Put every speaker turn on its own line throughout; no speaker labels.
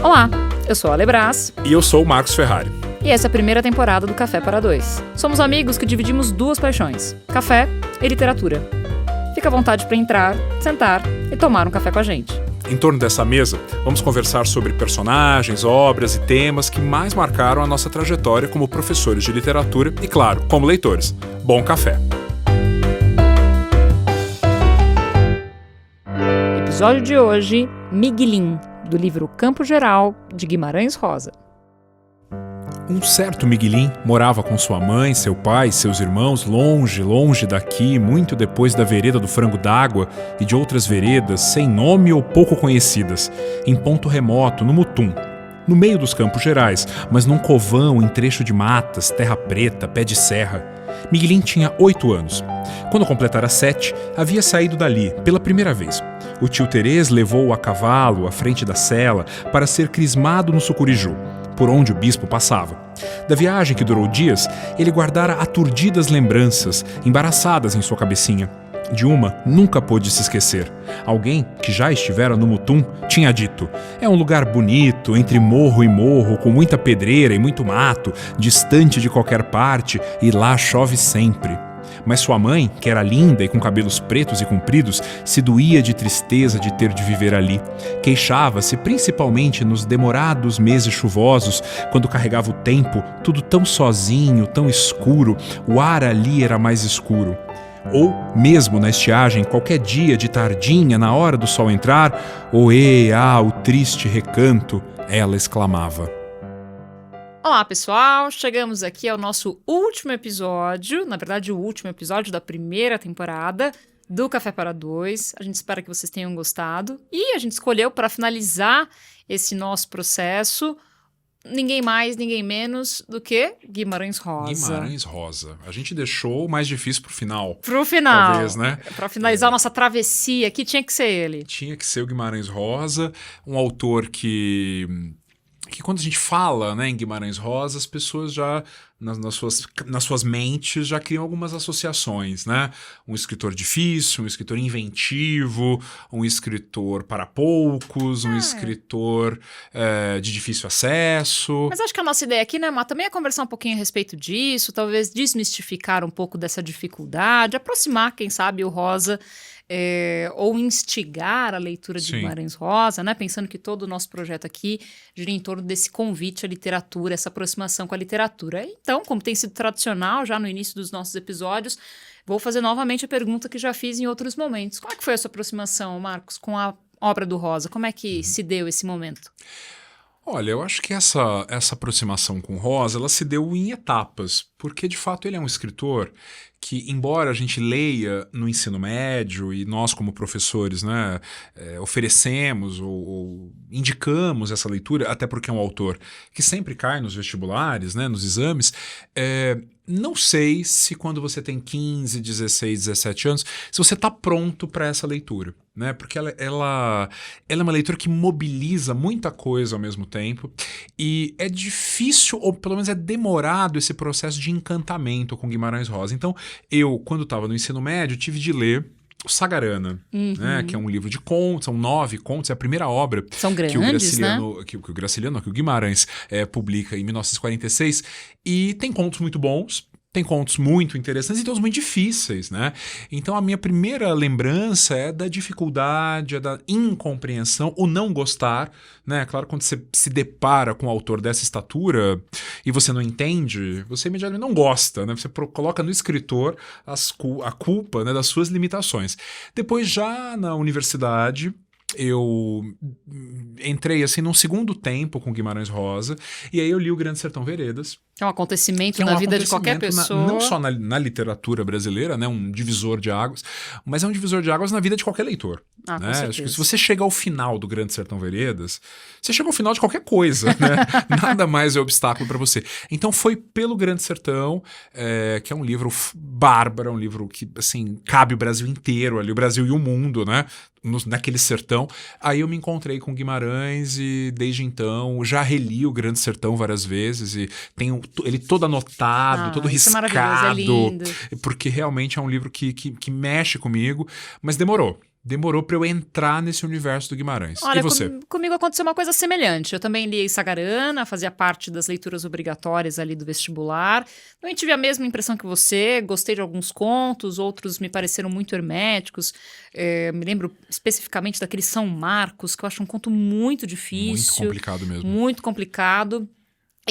Olá, eu sou a Ale Brás.
E eu sou o Marcos Ferrari.
E essa é a primeira temporada do Café para Dois. Somos amigos que dividimos duas paixões, café e literatura. Fica à vontade para entrar, sentar e tomar um café com a gente.
Em torno dessa mesa, vamos conversar sobre personagens, obras e temas que mais marcaram a nossa trajetória como professores de literatura e, claro, como leitores. Bom café!
Episódio de hoje, Miguelim, do livro Campo Geral, de Guimarães Rosa.
Um certo Miguelim morava com sua mãe, seu pai e seus irmãos longe, longe daqui, muito depois da vereda do Frango d'Água e de outras veredas sem nome ou pouco conhecidas, em ponto remoto, no Mutum, no meio dos Campos Gerais, mas num covão em trecho de matas, terra preta, pé de serra. Miguelim tinha 8 anos. Quando completara 7, havia saído dali, pela primeira vez. O tio Terês levou-o a cavalo à frente da cela para ser crismado no Sucuriju, por onde o bispo passava. Da viagem que durou dias, ele guardara aturdidas lembranças, embaraçadas em sua cabecinha. De uma, nunca pôde se esquecer. Alguém, que já estivera no Mutum, tinha dito: é um lugar bonito, entre morro e morro, com muita pedreira e muito mato, distante de qualquer parte, e lá chove sempre. Mas sua mãe, que era linda e com cabelos pretos e compridos, se doía de tristeza de ter de viver ali. Queixava-se principalmente nos demorados meses chuvosos, quando carregava o tempo, tudo tão sozinho, tão escuro, o ar ali era mais escuro. Ou, mesmo na estiagem, qualquer dia de tardinha, na hora do sol entrar, oê, o triste recanto, ela exclamava.
Olá, pessoal! Chegamos aqui ao nosso último episódio, na verdade, o último episódio da primeira temporada do Café para Dois. A gente espera que vocês tenham gostado. E a gente escolheu, para finalizar esse nosso processo, ninguém mais, ninguém menos do que Guimarães Rosa.
Guimarães Rosa. A gente deixou o mais difícil pro final.
Pro final.
Talvez, né?
Para finalizar a nossa travessia aqui, tinha que ser ele.
Tinha que ser o Guimarães Rosa, um autor que quando a gente fala, né, em Guimarães Rosa, as pessoas já, nas suas mentes, já criam algumas associações, né? Um escritor difícil, um escritor inventivo, um escritor para poucos, um escritor de difícil acesso.
Mas acho que a nossa ideia aqui, né, Má, também é conversar um pouquinho a respeito disso, talvez desmistificar um pouco dessa dificuldade, aproximar, quem sabe, o Rosa... ou instigar a leitura de Guimarães Rosa, né? Pensando que todo o nosso projeto aqui gira em torno desse convite à literatura, essa aproximação com a literatura. Então, como tem sido tradicional já no início dos nossos episódios, vou fazer novamente a pergunta que já fiz em outros momentos. Como é que foi a sua aproximação, Marcos, com a obra do Rosa? Como é que se deu esse momento?
Olha, eu acho que essa aproximação com Rosa, ela se deu em etapas, porque de fato ele é um escritor que, embora a gente leia no ensino médio e nós como professores, né, oferecemos ou indicamos essa leitura, até porque é um autor que sempre cai nos vestibulares, né, nos exames, não sei se quando você tem 15, 16, 17 anos, se você está pronto para essa leitura, né? Porque ela é uma leitura que mobiliza muita coisa ao mesmo tempo e é difícil, ou pelo menos é demorado esse processo de encantamento com Guimarães Rosa. Então, eu, quando estava no ensino médio, tive de ler o Sagarana, né, que é um livro de contos, são 9 contos, é a primeira obra
são grandes,
que o Graciliano, né? que o Guimarães publica em 1946, e tem contos muito bons, tem contos muito interessantes e tem uns muito difíceis, né? Então a minha primeira lembrança é da dificuldade, é da incompreensão, o não gostar, né? Claro, quando você se depara com um autor dessa estatura e você não entende, você imediatamente não gosta, né? Você coloca no escritor a culpa, né, das suas limitações. Depois, já na universidade, eu entrei assim num segundo tempo com Guimarães Rosa, e aí eu li o Grande Sertão Veredas.
É um acontecimento na vida de qualquer pessoa.
Não só na literatura brasileira, né, um divisor de águas, mas é um divisor de águas na vida de qualquer leitor. Né? Acho que se você chega ao final do Grande Sertão Veredas, você chega ao final de qualquer coisa, né? Nada mais é obstáculo para você. Então foi pelo Grande Sertão, que é um livro bárbaro, um livro que assim cabe o Brasil inteiro ali, o Brasil e o mundo, né? Naquele sertão. Aí eu me encontrei com Guimarães e desde então já reli o Grande Sertão várias vezes e tenho ele todo anotado, todo riscado,
é lindo.
Porque realmente é um livro que mexe comigo, mas demorou demorou para eu entrar nesse universo do Guimarães.
Olha,
e você?
Comigo aconteceu uma coisa semelhante. Eu também li Sagarana, fazia parte das leituras obrigatórias ali do vestibular. Também tive a mesma impressão que você, gostei de alguns contos, outros me pareceram muito herméticos. Me lembro especificamente daquele São Marcos, que eu acho um conto muito difícil.
Muito complicado mesmo.
Muito complicado.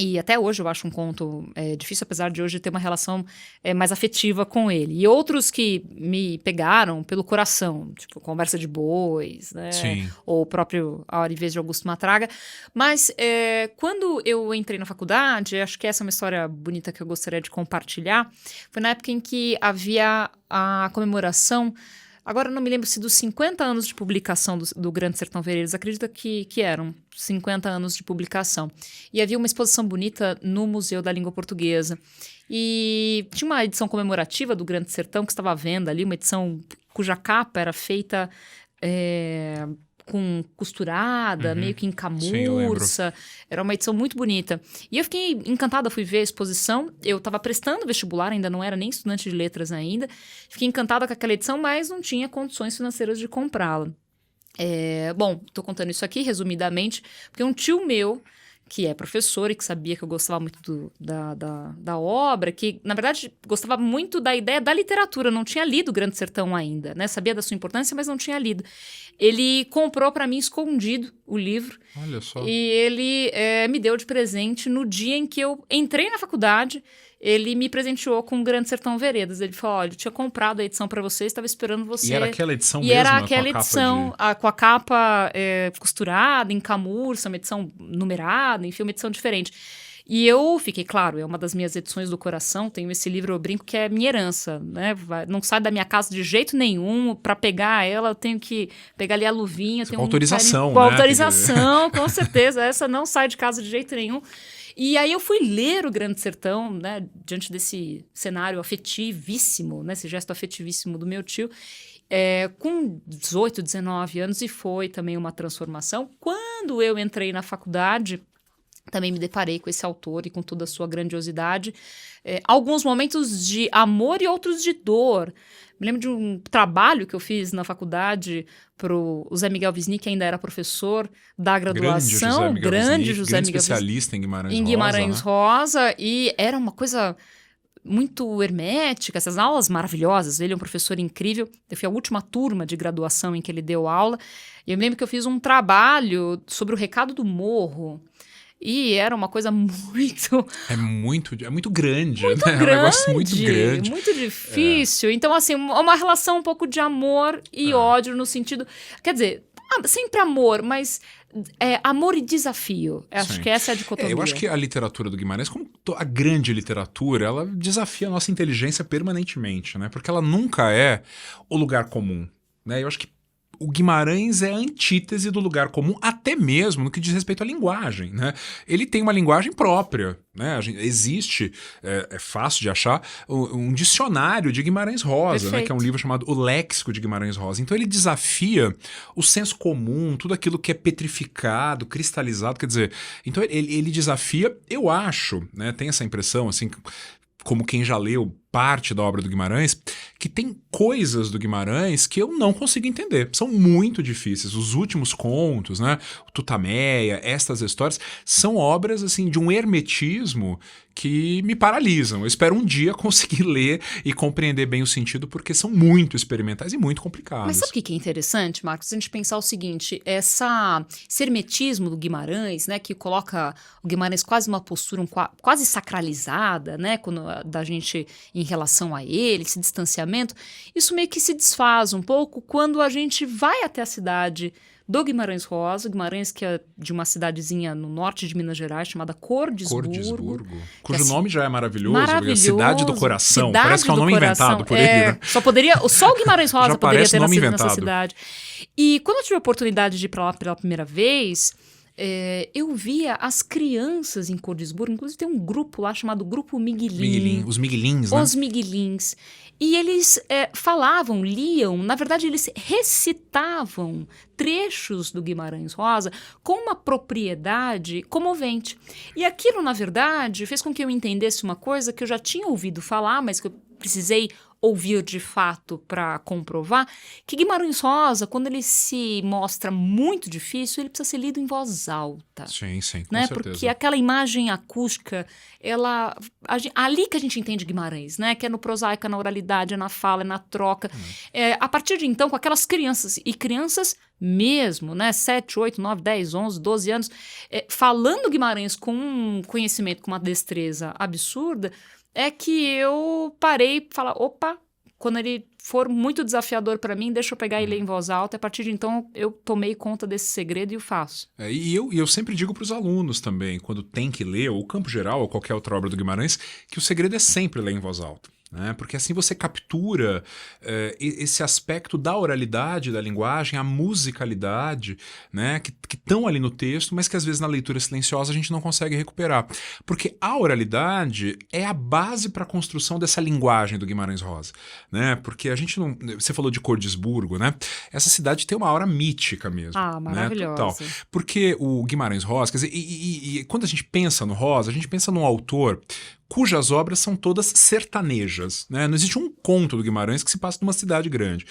E até hoje eu acho um conto difícil, apesar de hoje ter uma relação mais afetiva com ele. E outros que me pegaram pelo coração, tipo Conversa de Bois, né?
Sim.
Ou o próprio A Hora e Vez de Augusto Matraga. Mas quando eu entrei na faculdade, acho que essa é uma história bonita que eu gostaria de compartilhar, foi na época em que havia a comemoração. Agora, não me lembro se dos 50 anos de publicação do Grande Sertão Veredas, acredito que eram 50 anos de publicação. E havia uma exposição bonita no Museu da Língua Portuguesa. E tinha uma edição comemorativa do Grande Sertão que estava à venda ali, uma edição cuja capa era feita com costurada, meio que em camurça. Era uma edição muito bonita. E eu fiquei encantada, fui ver a exposição. Eu estava prestando vestibular, ainda não era nem estudante de letras ainda. Fiquei encantada com aquela edição, mas não tinha condições financeiras de comprá-la. Bom, estou contando isso aqui resumidamente, porque um tio meu, que é professor e que sabia que eu gostava muito da obra, que, na verdade, gostava muito da ideia da literatura, não tinha lido Grande Sertão ainda, né? Sabia da sua importância, mas não tinha lido. Ele comprou para mim escondido o livro.
Olha só.
E ele me deu de presente no dia em que eu entrei na faculdade. Ele me presenteou com o Grande Sertão Veredas. Ele falou, olha, eu tinha comprado a edição para você, estava esperando você.
E era aquela edição
mesmo?
E
era aquela edição, com a capa costurada, em camurça, uma edição numerada, enfim, uma edição diferente. E eu fiquei, claro, é uma das minhas edições do coração, tenho esse livro, eu brinco, que é minha herança, né? Não sai da minha casa de jeito nenhum, para pegar ela eu tenho que pegar ali a luvinha.
Com autorização,
com
né?
autorização, com certeza, essa não sai de casa de jeito nenhum. E aí eu fui ler o Grande Sertão, né, diante desse cenário afetivíssimo, né, esse gesto afetivíssimo do meu tio, com 18, 19 anos, e foi também uma transformação. Quando eu entrei na faculdade, também me deparei com esse autor e com toda a sua grandiosidade. Alguns momentos de amor e outros de dor. Me lembro de um trabalho que eu fiz na faculdade para o Zé Miguel Wisnik, que ainda era professor da graduação.
Grande José Miguel especialista em
Guimarães Rosa. E era uma coisa muito hermética, essas aulas maravilhosas. Ele é um professor incrível. Eu fui a última turma de graduação em que ele deu aula. E eu me lembro que eu fiz um trabalho sobre o Recado do Morro. E era uma coisa muito...
É muito grande,
muito
né?
Grande,
é um negócio muito grande.
Muito difícil. Então, assim, uma relação um pouco de amor e ódio no sentido... Quer dizer, sempre amor, mas amor e desafio. Acho que essa é a dicotomia.
Eu acho que a literatura do Guimarães, como a grande literatura, ela desafia a nossa inteligência permanentemente, né? Porque ela nunca é o lugar comum, né? Eu acho que o Guimarães é a antítese do lugar comum, até mesmo no que diz respeito à linguagem, né? Ele tem uma linguagem própria, né? Existe, é fácil de achar, um dicionário de Guimarães Rosa, né? Que é um livro chamado O Léxico de Guimarães Rosa. Então ele desafia o senso comum, tudo aquilo que é petrificado, cristalizado, quer dizer, então ele desafia, eu acho, né? Tem essa impressão, assim, como quem já leu parte da obra do Guimarães, que tem coisas do Guimarães que eu não consigo entender. São muito difíceis. Os últimos contos, né? O Tutameia, estas histórias, são obras assim de um hermetismo que me paralisam. Eu espero um dia conseguir ler e compreender bem o sentido, porque são muito experimentais e muito complicadas.
Mas sabe o que é interessante, Marcos? A gente pensar o seguinte, esse hermetismo do Guimarães, né, que coloca o Guimarães quase numa postura quase sacralizada, né, da gente em relação a ele, esse distanciamento, isso meio que se desfaz um pouco quando a gente vai até a cidade do Guimarães Rosa, Guimarães que é de uma cidadezinha no norte de Minas Gerais chamada Cordisburgo.
Cujo nome já é maravilhoso. A Cidade do Coração. Parece que é um nome inventado por ele. Né?
Só o Guimarães Rosa poderia ter nascido nessa cidade. E quando eu tive a oportunidade de ir para lá pela primeira vez, eu via as crianças em Cordisburgo, inclusive tem um grupo lá chamado Grupo Miguelim.
Os Miguelins, né?
Os Miguelins. E eles falavam, liam, na verdade eles recitavam trechos do Guimarães Rosa com uma propriedade comovente. E aquilo, na verdade, fez com que eu entendesse uma coisa que eu já tinha ouvido falar, mas que eu precisei ouvir de fato para comprovar, que Guimarães Rosa, quando ele se mostra muito difícil, ele precisa ser lido em voz alta.
Sim, com
né?
certeza.
Porque aquela imagem acústica, ali que a gente entende Guimarães, né? Que é no prosaico, é na oralidade, é na fala, é na troca. A partir de então, com aquelas crianças, e crianças mesmo, né? 7, 8, 9, 10, 11, 12 anos, falando Guimarães com um conhecimento, com uma destreza absurda, é que eu parei e falar, opa, quando ele for muito desafiador para mim, deixa eu pegar e ler em voz alta. A partir de então, eu tomei conta desse segredo e o faço.
E eu sempre digo para os alunos também, quando tem que ler, ou Campo Geral, ou qualquer outra obra do Guimarães, que o segredo é sempre ler em voz alta. Né? Porque assim você captura esse aspecto da oralidade da linguagem, a musicalidade, né? que estão ali no texto, mas que às vezes na leitura silenciosa a gente não consegue recuperar. Porque a oralidade é a base para a construção dessa linguagem do Guimarães Rosa. Né? Porque a gente não... Você falou de Cordisburgo, né? Essa cidade tem uma aura mítica mesmo.
Maravilhosa.
Né? Total. Porque o Guimarães Rosa, quer dizer, e quando a gente pensa no Rosa, a gente pensa num autor cujas obras são todas sertanejas. Né? Não existe um conto do Guimarães que se passa numa cidade grande.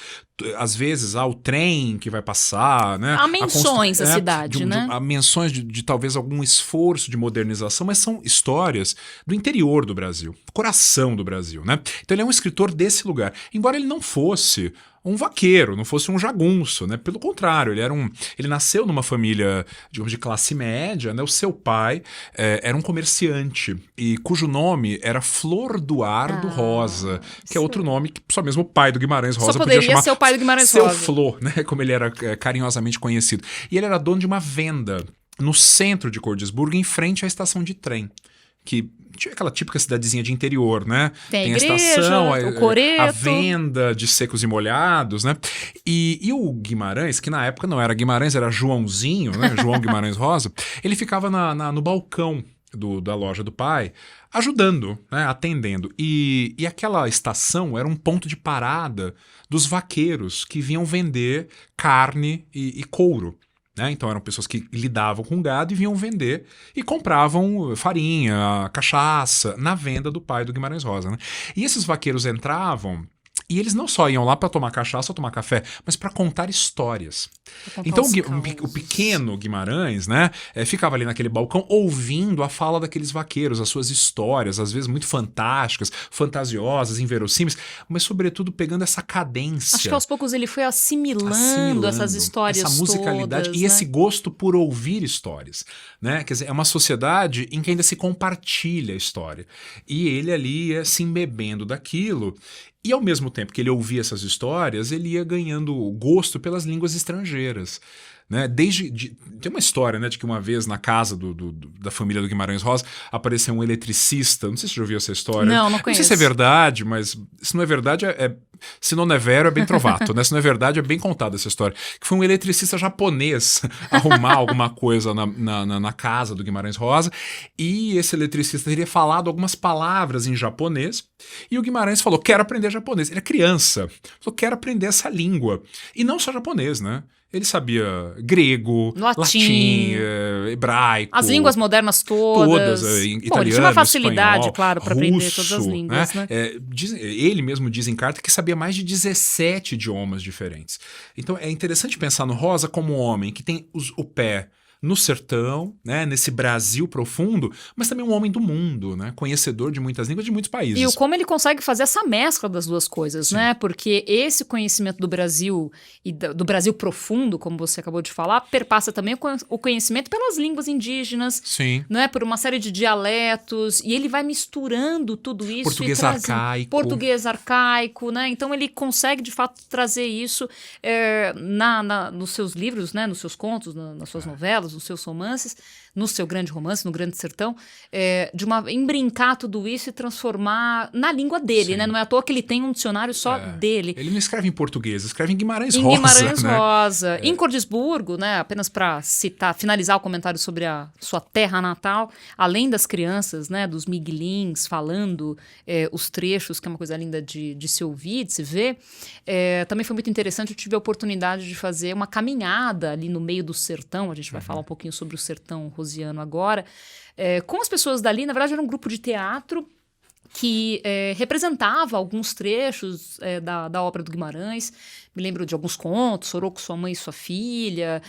Às vezes há o trem que vai passar. Né?
Há menções à cidade, né?
Há menções de talvez algum esforço de modernização, mas são histórias do interior do Brasil, coração do Brasil. Né? Então ele é um escritor desse lugar. Embora ele não fosse um vaqueiro, não fosse um jagunço, né? Pelo contrário, ele nasceu numa família, digamos, de classe média, né? O seu pai era um comerciante, e cujo nome era Florduardo Rosa, que é outro nome que só mesmo o pai do Guimarães Rosa
só poderia
podia chamar
ser o pai do Guimarães
Seu
Rosa.
Flor, né? Como ele era carinhosamente conhecido. E ele era dono de uma venda no centro de Cordisburgo, em frente à estação de trem, que tinha aquela típica cidadezinha de interior, né?
Tem a
igreja, estação,
o coreto,
a venda de secos e molhados, né? E o Guimarães, que na época não era Guimarães, era Joãozinho, né? João Guimarães Rosa, ele ficava no balcão da loja do pai, ajudando, né? Atendendo. E aquela estação era um ponto de parada dos vaqueiros que vinham vender carne e couro. Né? Então eram pessoas que lidavam com gado e vinham vender e compravam farinha, cachaça na venda do pai do Guimarães Rosa. Né? E esses vaqueiros entravam e eles não só iam lá para tomar cachaça ou tomar café, mas para contar histórias. Então o pequeno Guimarães, né, ficava ali naquele balcão ouvindo a fala daqueles vaqueiros, as suas histórias, às vezes muito fantásticas, fantasiosas, inverossímeis, mas sobretudo pegando essa cadência.
Acho que aos poucos ele foi assimilando essas histórias,
essa musicalidade
todas,
e esse gosto por ouvir histórias. Né? Quer dizer, é uma sociedade em que ainda se compartilha a história. E ele ali ia se embebendo daquilo. E ao mesmo tempo que ele ouvia essas histórias, ele ia ganhando gosto pelas línguas estrangeiras. Né? Tem uma história, né, de que uma vez na casa da família do Guimarães Rosa apareceu um eletricista. Não sei se você já ouviu essa história.
Não conheço.
Não sei se é verdade, mas se não é verdade, se não é vero, é bem trovato. Né? Se não é verdade, é bem contada essa história. Que foi um eletricista japonês arrumar alguma coisa na casa do Guimarães Rosa, e esse eletricista teria falado algumas palavras em japonês, e o Guimarães falou, quero aprender japonês. Ele é criança. Falou, quero aprender essa língua. E não só japonês, né? Ele sabia grego, latim, hebraico.
As línguas modernas todas.
Italiano,
ele tinha uma facilidade,
espanhol,
claro, para aprender todas as línguas. Né?
Ele mesmo diz em carta que sabia mais de 17 idiomas diferentes. Então é interessante pensar no Rosa como um homem que tem o pé no sertão, né, nesse Brasil profundo, mas também um homem do mundo, né, conhecedor de muitas línguas de muitos países.
E como ele consegue fazer essa mescla das duas coisas, né? Porque esse conhecimento do Brasil e do Brasil profundo, como você acabou de falar, perpassa também o conhecimento pelas línguas indígenas, né, por uma série de dialetos, e ele vai misturando tudo isso. Português arcaico, né? Então ele consegue de fato trazer isso nos seus livros, né, nos seus contos, nas suas novelas, nos seus romances, no seu grande romance, no Grande Sertão, embrincar tudo isso e transformar na língua dele, né? Não é à toa que ele tem um dicionário só dele.
Ele não escreve em português, escreve em Guimarães
Rosa.
Guimarães
Rosa. Em Cordisburgo, né? Apenas para finalizar o comentário sobre a sua terra natal, além das crianças, né? Dos miguelins falando os trechos, que é uma coisa linda de se ouvir, de se ver, também foi muito interessante. Eu tive a oportunidade de fazer uma caminhada ali no meio do sertão, a gente vai falar um pouquinho sobre o sertão rosiano agora, com as pessoas dali. Na verdade era um grupo de teatro que representava alguns trechos da obra do Guimarães. Me lembro de alguns contos, Sorou com Sua Mãe e Sua Filha,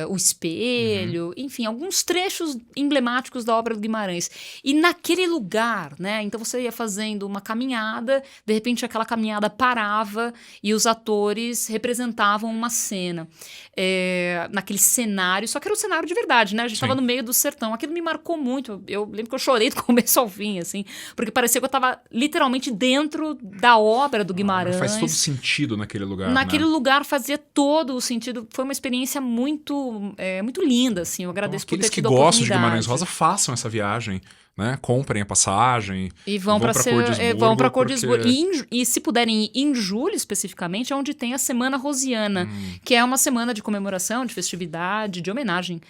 O Espelho, enfim, alguns trechos emblemáticos da obra do Guimarães. E naquele lugar, né? Então você ia fazendo uma caminhada, de repente aquela caminhada parava e os atores representavam uma cena. Naquele cenário, só que era um cenário de verdade, né? A gente estava no meio do sertão. Aquilo me marcou muito. Eu lembro que eu chorei do começo ao fim, assim, porque parecia que eu estava literalmente dentro da obra do Guimarães.
Faz todo sentido naquele lugar,
naquele lugar fazia todo o sentido. Foi uma experiência muito linda, assim. Eu agradeço por ter tido a oportunidade.
Aqueles que gostam de Guimarães Rosa, façam essa viagem, né? Comprem a passagem
e vão para Cordisburgo. E se puderem ir em julho, especificamente, é onde tem a Semana Rosiana, que é uma semana de comemoração, de festividade, de homenagem,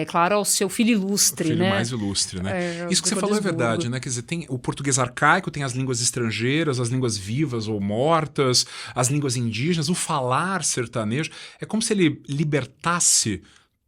claro, ao seu filho ilustre,
o filho
né?
mais ilustre, né? Isso que você falou é verdade, né? Quer dizer, tem o português arcaico, tem as línguas estrangeiras, as línguas vivas ou mortas, as línguas indígenas, o falar sertanejo. É como se ele libertasse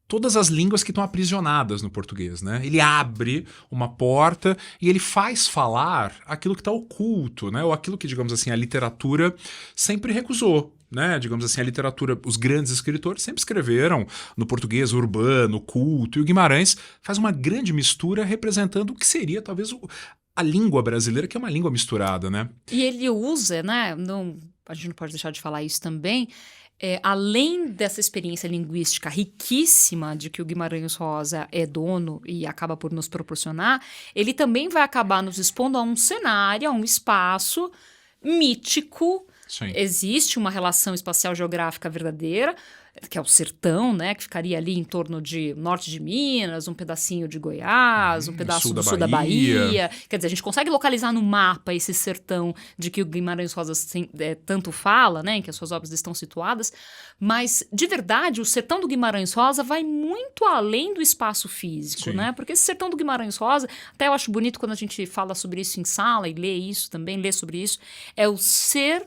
todas as línguas que estão aprisionadas no português, né? Ele abre uma porta e ele faz falar aquilo que está oculto, né? Ou aquilo que, digamos assim, a literatura sempre recusou, né? Digamos assim, a literatura, os grandes escritores sempre escreveram no português urbano, culto, e o Guimarães faz uma grande mistura representando o que seria talvez a língua brasileira, que é uma língua misturada, né?
E ele usa, né? A gente não pode deixar de falar isso também. Além dessa experiência linguística riquíssima de que o Guimarães Rosa é dono e acaba por nos proporcionar, ele também vai acabar nos expondo a um cenário, a um espaço mítico.
Sim.
Existe uma relação espacial geográfica verdadeira, que é o sertão, né, que ficaria ali em torno de norte de Minas, um pedacinho de Goiás, um pedaço do sul da Bahia. Quer dizer, a gente consegue localizar no mapa esse sertão de que o Guimarães Rosa tanto fala, né, em que as suas obras estão situadas, mas, de verdade, o sertão do Guimarães Rosa vai muito além do espaço físico,
Sim.
né, porque esse sertão do Guimarães Rosa, até eu acho bonito quando a gente fala sobre isso em sala e lê isso também, lê sobre isso, é o ser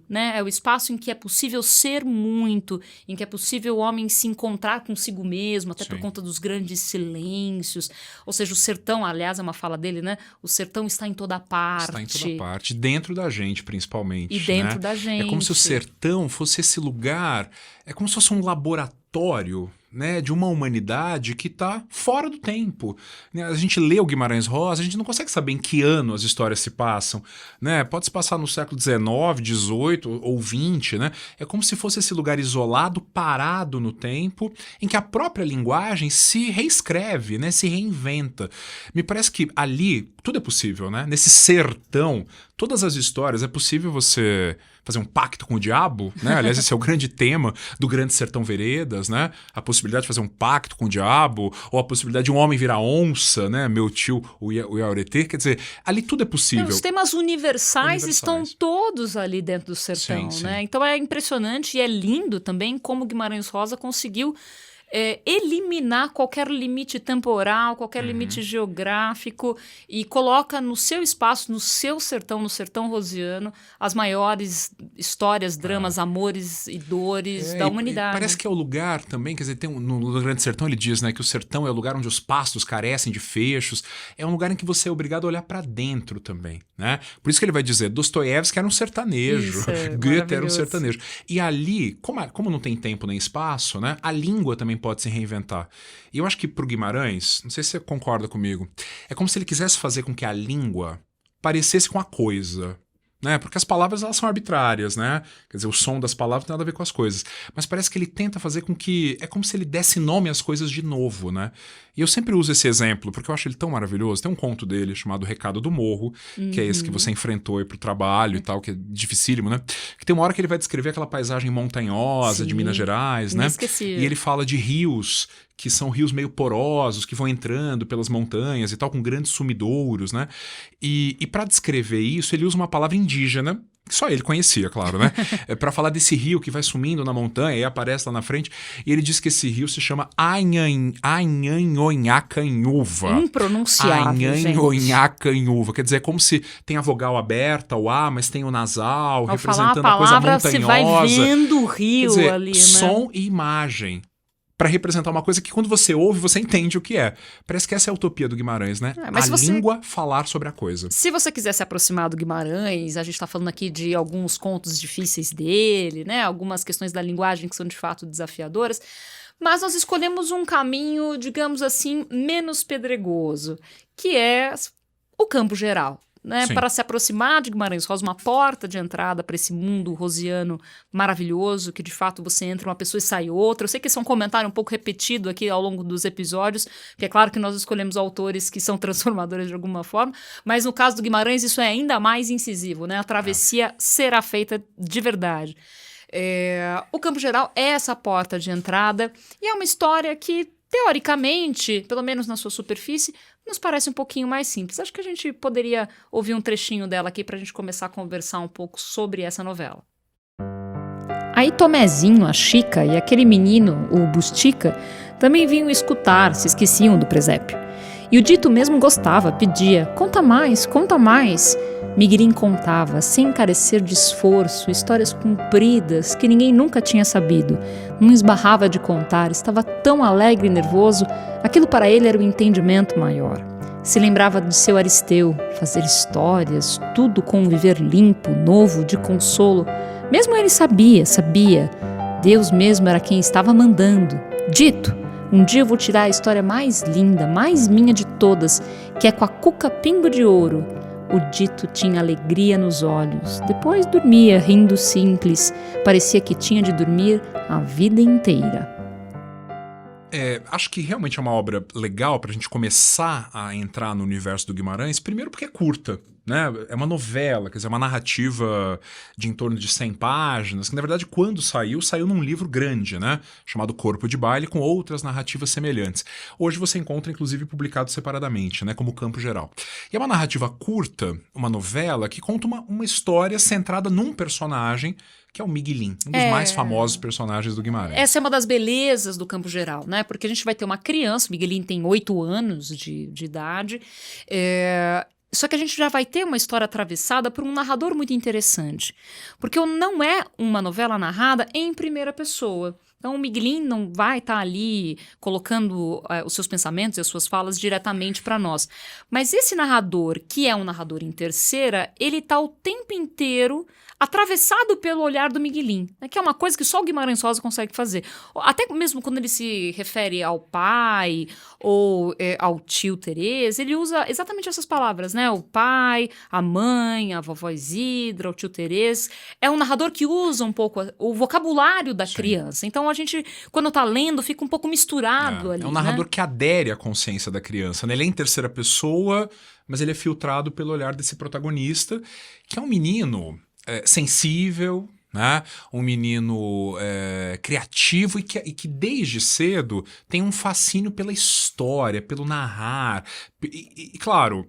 né? É o espaço em que é possível ser muito, em que é possível o homem se encontrar consigo mesmo, até por conta dos grandes silêncios. Ou seja, o sertão, aliás, é uma fala dele, né? O sertão está em toda parte.
Está em toda parte, dentro da gente, principalmente.
E dentro,
né?
da gente.
É como se o sertão fosse esse lugar, é como se fosse um laboratório, né, de uma humanidade que está fora do tempo. A gente lê o Guimarães Rosa, a gente não consegue saber em que ano as histórias se passam, né? Pode se passar no século XIX, XVIII ou XX, né? É como se fosse esse lugar isolado, parado no tempo, em que a própria linguagem se reescreve, né? Se reinventa. Me parece que ali tudo é possível, né? Nesse sertão, todas as histórias, é possível você fazer um pacto com o diabo, né? Aliás, esse é o grande tema do Grande Sertão Veredas, né? A possibilidade de fazer um pacto com o diabo, ou a possibilidade de um homem virar onça, né? Meu tio, o Iauretê. Quer dizer, ali tudo é possível.
Os temas universais estão todos ali dentro do sertão,
sim.
né? Então é impressionante e é lindo também como Guimarães Rosa conseguiu eliminar qualquer limite temporal, qualquer limite geográfico e coloca no seu espaço, no seu sertão, no sertão rosiano, as maiores histórias, dramas, amores e dores da humanidade.
Parece que é o lugar também, quer dizer, no Grande Sertão ele diz, né, que o sertão é o lugar onde os pastos carecem de fechos, é um lugar em que você é obrigado a olhar para dentro também, né? Por isso que ele vai dizer, Dostoiévski era um sertanejo, Goethe era um sertanejo. E ali, como não tem tempo nem espaço, né, a língua também pode se reinventar. E eu acho que pro Guimarães, não sei se você concorda comigo, é como se ele quisesse fazer com que a língua parecesse com a coisa, né? Porque as palavras elas são arbitrárias, né? Quer dizer, o som das palavras não tem nada a ver com as coisas. Mas parece que ele tenta fazer com que... É como se ele desse nome às coisas de novo, né? E eu sempre uso esse exemplo, porque eu acho ele tão maravilhoso. Tem um conto dele chamado Recado do Morro, que é esse que você enfrentou aí pro trabalho e tal, que é dificílimo, né? Que tem uma hora que ele vai descrever aquela paisagem montanhosa de Minas Gerais, né?
Inesquecível.
E ele fala de rios que são rios meio porosos, que vão entrando pelas montanhas e tal, com grandes sumidouros, né? E para descrever isso, ele usa uma palavra indígena, que só ele conhecia, claro, né? Para falar desse rio que vai sumindo na montanha e aparece lá na frente. E ele diz que esse rio se chama Anhanhonhacanhuva.
Impronunciável, gente.
Anhanhonhacanhuva. Quer dizer, é como se tem a vogal aberta, o A, mas tem o nasal,
ao
representando
falar a
coisa
palavra,
montanhosa.
você vai vendo o rio.
Quer dizer,
ali, né?
som e imagem. para representar uma coisa que quando você ouve, você entende o que é. Parece que essa é a utopia do Guimarães, né? Língua falar sobre a coisa.
Se você quiser se aproximar do Guimarães, a gente tá falando aqui de alguns contos difíceis dele, né? Algumas questões da linguagem que são de fato desafiadoras. Mas nós escolhemos um caminho, digamos assim, menos pedregoso, que é o campo geral. Né, para se aproximar de Guimarães Rosa, uma porta de entrada para esse mundo rosiano maravilhoso, que de fato você entra uma pessoa e sai outra. Eu sei que esse é um comentário um pouco repetido aqui ao longo dos episódios, porque é claro que nós escolhemos autores que são transformadores de alguma forma, mas no caso do Guimarães isso é ainda mais incisivo, né? A travessia será feita de verdade. O campo geral é essa porta de entrada e é uma história que, teoricamente, pelo menos na sua superfície, nos parece um pouquinho mais simples. Acho que a gente poderia ouvir um trechinho dela aqui para a gente começar a conversar um pouco sobre essa novela. Aí Tomezinho, a Chica e aquele menino, o Bustica, também vinham escutar, se esqueciam do presépio. E o dito mesmo gostava, pedia, conta mais, conta mais. Miguelim contava, sem carecer de esforço, histórias compridas que ninguém nunca tinha sabido. Não esbarrava de contar, estava tão alegre e nervoso, aquilo para ele era o entendimento maior. Se lembrava de seu Aristeu, fazer histórias, tudo com um viver limpo, novo, de consolo. Mesmo ele sabia. Deus mesmo era quem estava mandando. Dito, um dia eu vou tirar a história mais linda, mais minha de todas, que é com a Cuca Pingo de Ouro. O dito tinha alegria nos olhos. Depois dormia, rindo simples. Parecia que tinha de dormir a vida inteira.
Acho que realmente é uma obra legal pra gente começar a entrar no universo do Guimarães. Primeiro porque é curta, né? É uma novela, quer dizer, uma narrativa de em torno de 100 páginas, que na verdade quando saiu num livro grande, né? Chamado Corpo de Baile, com outras narrativas semelhantes. Hoje você encontra inclusive publicado separadamente, né? Como Campo Geral. E é uma narrativa curta, uma novela que conta uma história centrada num personagem que é o Miguelim, um dos mais famosos personagens do Guimarães.
Essa é uma das belezas do Campo Geral, né? Porque a gente vai ter uma criança, o Miguelim tem 8 anos de idade, só que a gente já vai ter uma história atravessada por um narrador muito interessante. Porque não é uma novela narrada em primeira pessoa. Então o Miguelim não vai estar ali colocando os seus pensamentos e as suas falas diretamente para nós. Mas esse narrador, que é um narrador em terceira, ele está o tempo inteiro atravessado pelo olhar do Miguelim, né, que é uma coisa que só o Guimarães Rosa consegue fazer. Até mesmo quando ele se refere ao pai ou ao tio Tereza, ele usa exatamente essas palavras, né? O pai, a mãe, a vovó Isidra, o tio Tereza. É um narrador que usa um pouco o vocabulário da criança. Então a gente, quando tá lendo, fica um pouco misturado ali.
É um narrador que adere à consciência da criança, né? Ele é em terceira pessoa, mas ele é filtrado pelo olhar desse protagonista, que é um menino sensível, né? Um menino criativo e que desde cedo tem um fascínio pela história, pelo narrar. E claro,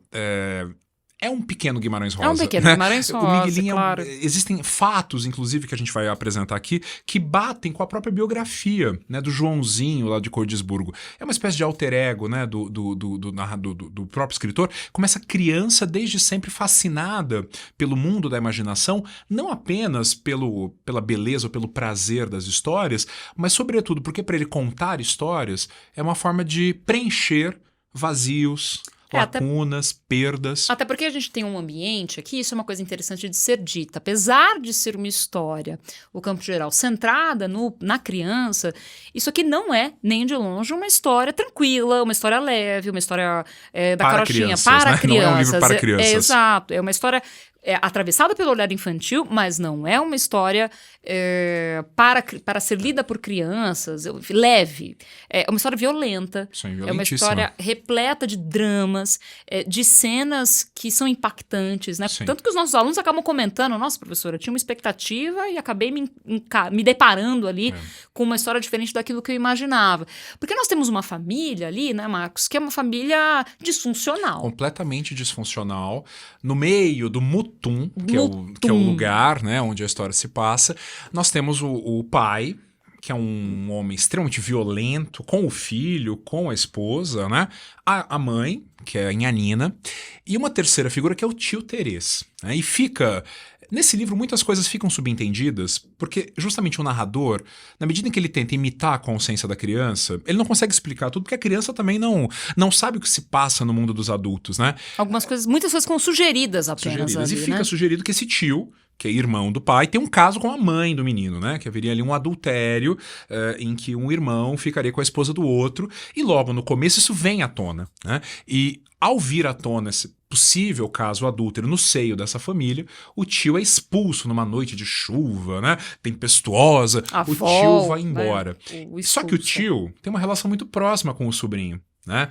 é um pequeno Guimarães Rosa.
É um pequeno Guimarães Rosa,
o Miguelinho,
claro.
Existem fatos, inclusive, que a gente vai apresentar aqui, que batem com a própria biografia, né, do Joãozinho lá de Cordisburgo. É uma espécie de alter ego, né, do próprio escritor, como essa criança desde sempre fascinada pelo mundo da imaginação, não apenas pela beleza ou pelo prazer das histórias, mas sobretudo porque para ele contar histórias é uma forma de preencher vazios, lacunas, perdas.
Até porque a gente tem um ambiente aqui, isso é uma coisa interessante de ser dita. Apesar de ser uma história, o Campo Geral, centrada na criança, isso aqui não é, nem de longe, uma história tranquila, uma história leve, uma história da carochinha, para crianças.
Não é um livro para crianças.
Exato, é uma história atravessada pelo olhar infantil, mas não é uma história para ser lida por crianças, leve. É uma história violenta.
Sim,
é uma história repleta de dramas, de cenas que são impactantes, né? Tanto que os nossos alunos acabam comentando, nossa, professora, eu tinha uma expectativa e acabei me deparando ali com uma história diferente daquilo que eu imaginava. Porque nós temos uma família ali, né, Marcos, que é uma família disfuncional.
Completamente disfuncional. No meio do Mutum, que é o lugar, né, onde a história se passa, nós temos o pai, que é um homem extremamente violento, com o filho, com a esposa, né? A mãe, que é a Nhanina, e uma terceira figura que é o tio Terês. Né? E fica Nesse livro, muitas coisas ficam subentendidas, porque justamente o narrador, na medida em que ele tenta imitar a consciência da criança, ele não consegue explicar tudo, porque a criança também não sabe o que se passa no mundo dos adultos, né?
Muitas coisas ficam sugeridas apenas
E
ali,
fica
né?
sugerido que esse tio, que é irmão do pai, tem um caso com a mãe do menino, né? Que haveria ali um adultério em que um irmão ficaria com a esposa do outro, e logo no começo isso vem à tona, né? E ao vir à tona esse possível caso adúltero no seio dessa família, o tio é expulso numa noite de chuva, né? Tempestuosa, o tio vai embora.
Né?
Só que o tio tem uma relação muito próxima com o sobrinho, né?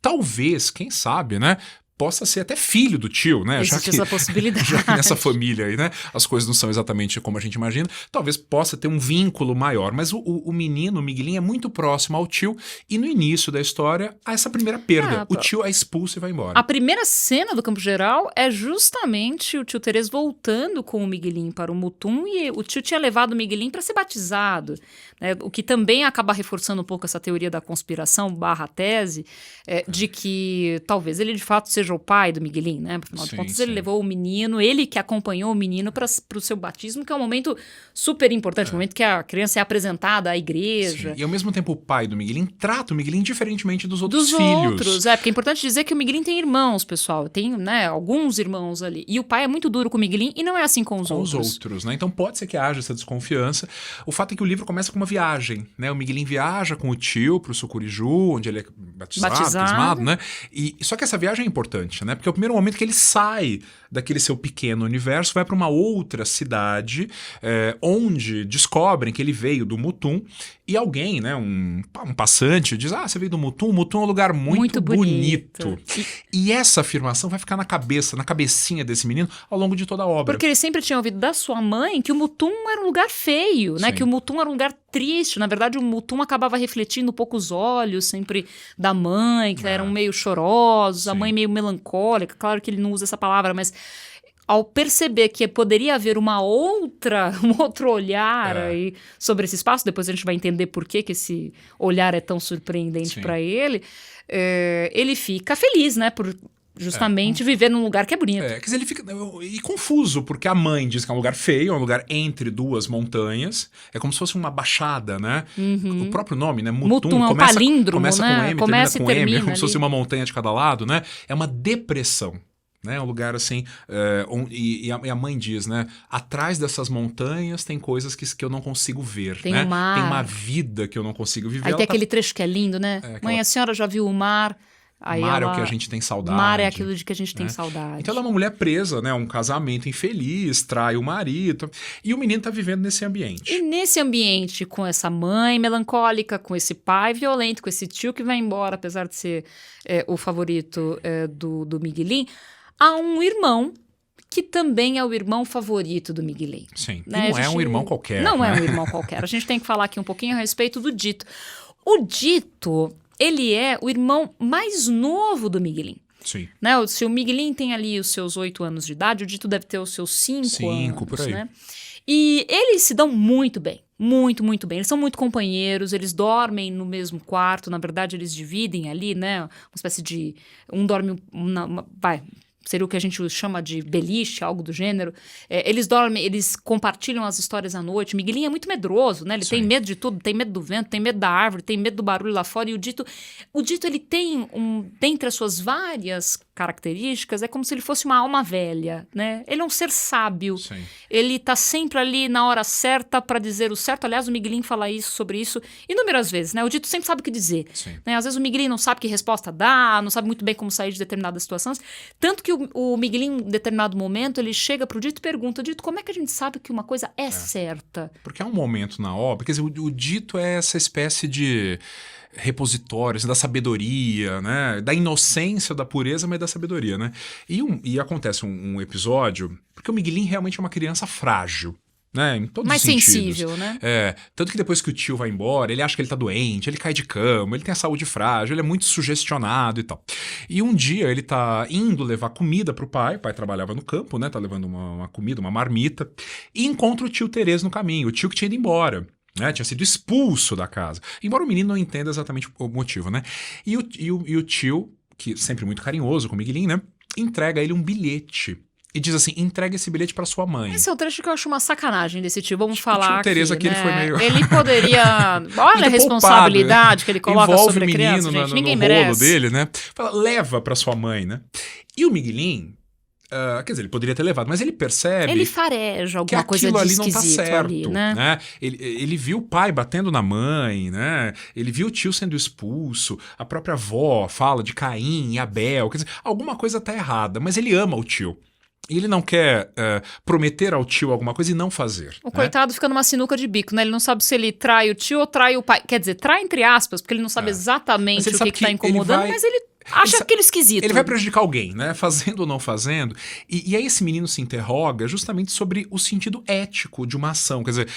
Talvez, quem sabe, né? Possa ser até filho do tio, né?
Existe essa possibilidade.
Já que nessa família aí, né? As coisas não são exatamente como a gente imagina. Talvez possa ter um vínculo maior. Mas o menino, o Miguelinho, é muito próximo ao tio. E no início da história, há essa primeira perda. O tio é expulso e vai embora.
A primeira cena do Campo Geral é justamente o tio Terês voltando com o Miguelinho para o Mutum. E o tio tinha levado o Miguelinho para ser batizado. Né? O que também acaba reforçando um pouco essa teoria da conspiração / tese de que talvez ele de fato seja o pai do Miguelinho, né? Afinal de contas, ele levou o menino, ele que acompanhou o menino para o seu batismo, que é um momento super importante, um momento que a criança é apresentada à igreja.
Sim. E ao mesmo tempo o pai do Miguelinho trata o Miguelinho diferentemente dos outros filhos.
Porque é importante dizer que o Miguelinho tem irmãos, pessoal. Tem, né, alguns irmãos ali. E o pai é muito duro com o Miguelinho e não é assim com os outros.
Né? Então pode ser que haja essa desconfiança. O fato é que o livro começa com uma viagem, né? O Miguelinho viaja com o tio pro Sucuriju, onde ele é batizado. Crismado, né? Só que essa viagem é importante, né? Porque é o primeiro momento que ele sai daquele seu pequeno universo, vai para uma outra cidade, onde descobrem que ele veio do Mutum, e alguém, né, um passante, diz: você veio do Mutum? O Mutum é um lugar muito bonito. E essa afirmação vai ficar na cabecinha desse menino ao longo de toda a obra.
Porque ele sempre tinha ouvido da sua mãe que o Mutum era um lugar feio, né? Que o Mutum era um lugar triste. Na verdade, o Mutum acabava refletindo um pouco os olhos sempre da mãe, que eram meio chorosos, a mãe meio melancólica. Claro que ele não usa essa palavra, mas ao perceber que poderia haver um outro olhar aí sobre esse espaço, depois a gente vai entender por que esse olhar é tão surpreendente para ele, ele fica feliz, né? Por justamente viver num lugar que é bonito.
Quer dizer, ele fica confuso, porque a mãe diz que é um lugar feio, é um lugar entre duas montanhas, é como se fosse uma baixada, né? O próprio nome, né? Mutum
é um palíndromo,
começa
né?
com M,
Começa
termina com M, é como
ali.
se fosse uma montanha de cada lado, né? É uma depressão. Né, um lugar assim, e a mãe diz, né? Atrás dessas montanhas tem coisas que eu não consigo ver.
Tem
né?
o mar.
Tem uma vida que eu não consigo viver.
Aí tem aquele trecho que é lindo, né? Mãe, a senhora já viu o mar?
Aí mar é o que a gente tem saudade.
Mar é aquilo de que a gente tem saudade.
Então ela é uma mulher presa, né? Um casamento infeliz, trai o marido. E o menino tá vivendo nesse ambiente.
E nesse ambiente, com essa mãe melancólica, com esse pai violento, com esse tio que vai embora, apesar de ser o favorito do Miguelinho, há um irmão que também é o irmão favorito do Miguelinho.
Sim, né? E não é um irmão qualquer.
Não é um irmão qualquer. A gente tem que falar aqui um pouquinho a respeito do Dito. O Dito, ele é o irmão mais novo do Miguelinho.
Sim.
Né? Se o Miguelinho tem ali os seus 8 anos de idade, o Dito deve ter os seus 5 anos.
Por aí.
Né? E eles se dão muito bem. Muito, muito bem. Eles são muito companheiros, eles dormem no mesmo quarto. Na verdade, eles dividem ali, né? Uma espécie de... Um dorme... Seria o que a gente chama de beliche, algo do gênero. Eles dormem, eles compartilham as histórias à noite. Miguelinho é muito medroso, né? Ele tem medo de tudo, tem medo do vento, tem medo da árvore, tem medo do barulho lá fora. E o Dito, ele tem, dentre as suas várias características, é como se ele fosse uma alma velha, né? Ele é um ser sábio.
Sim.
Ele tá sempre ali na hora certa para dizer o certo. Aliás, o Miguelinho fala sobre isso inúmeras vezes, né? O Dito sempre sabe o que dizer. Né? Às vezes o Miguelinho não sabe que resposta dar, não sabe muito bem como sair de determinadas situações. Tanto que o Miguelinho, em determinado momento, ele chega pro Dito e pergunta: Dito, como é que a gente sabe que uma coisa é certa?
Porque há um momento na obra, quer dizer, o Dito é essa espécie de repositório assim, da sabedoria, né? Da inocência, da pureza, mas da sabedoria, né? E acontece um episódio, porque o Miguelinho realmente é uma criança frágil. Né? Em todos
mais
os sentidos.
Sensível, né?
Tanto que depois que o tio vai embora, ele acha que ele tá doente, ele cai de cama, ele tem a saúde frágil, ele é muito sugestionado e tal. E um dia ele tá indo levar comida pro pai, o pai trabalhava no campo, né? Tá levando uma comida, uma marmita, e encontra o tio Terês no caminho, o tio que tinha ido embora. Né, tinha sido expulso da casa. Embora o menino não entenda exatamente o motivo, né? E o tio, que sempre muito carinhoso com o Miguelinho, né? Entrega a ele um bilhete e diz assim, entrega esse bilhete pra sua mãe.
Esse é o trecho que eu acho uma sacanagem desse tipo. Vamos falar aqui,
Tereza que
né?
ele foi meio...
Ele poderia... Olha a responsabilidade que ele coloca sobre a criança, gente. Ninguém merece.
Rolo dele, né? Fala, leva pra sua mãe, né? E o Miguelinho, quer dizer, ele poderia ter levado, mas ele percebe...
Ele fareja alguma coisa de
ali não tá
esquisito
certo,
ali, né?
Ele viu o pai batendo na mãe, né? Ele viu o tio sendo expulso, a própria avó fala de Caim e Abel, quer dizer, alguma coisa tá errada, mas ele ama o tio. E ele não quer prometer ao tio alguma coisa e não fazer.
O coitado fica numa sinuca de bico, né? Ele não sabe se ele trai o tio ou trai o pai. Quer dizer, trai entre aspas, porque ele não sabe exatamente o que tá incomodando, mas ele acha aquilo esquisito.
Ele vai prejudicar alguém, né? Fazendo ou não fazendo. E aí esse menino se interroga justamente sobre o sentido ético de uma ação. Quer dizer,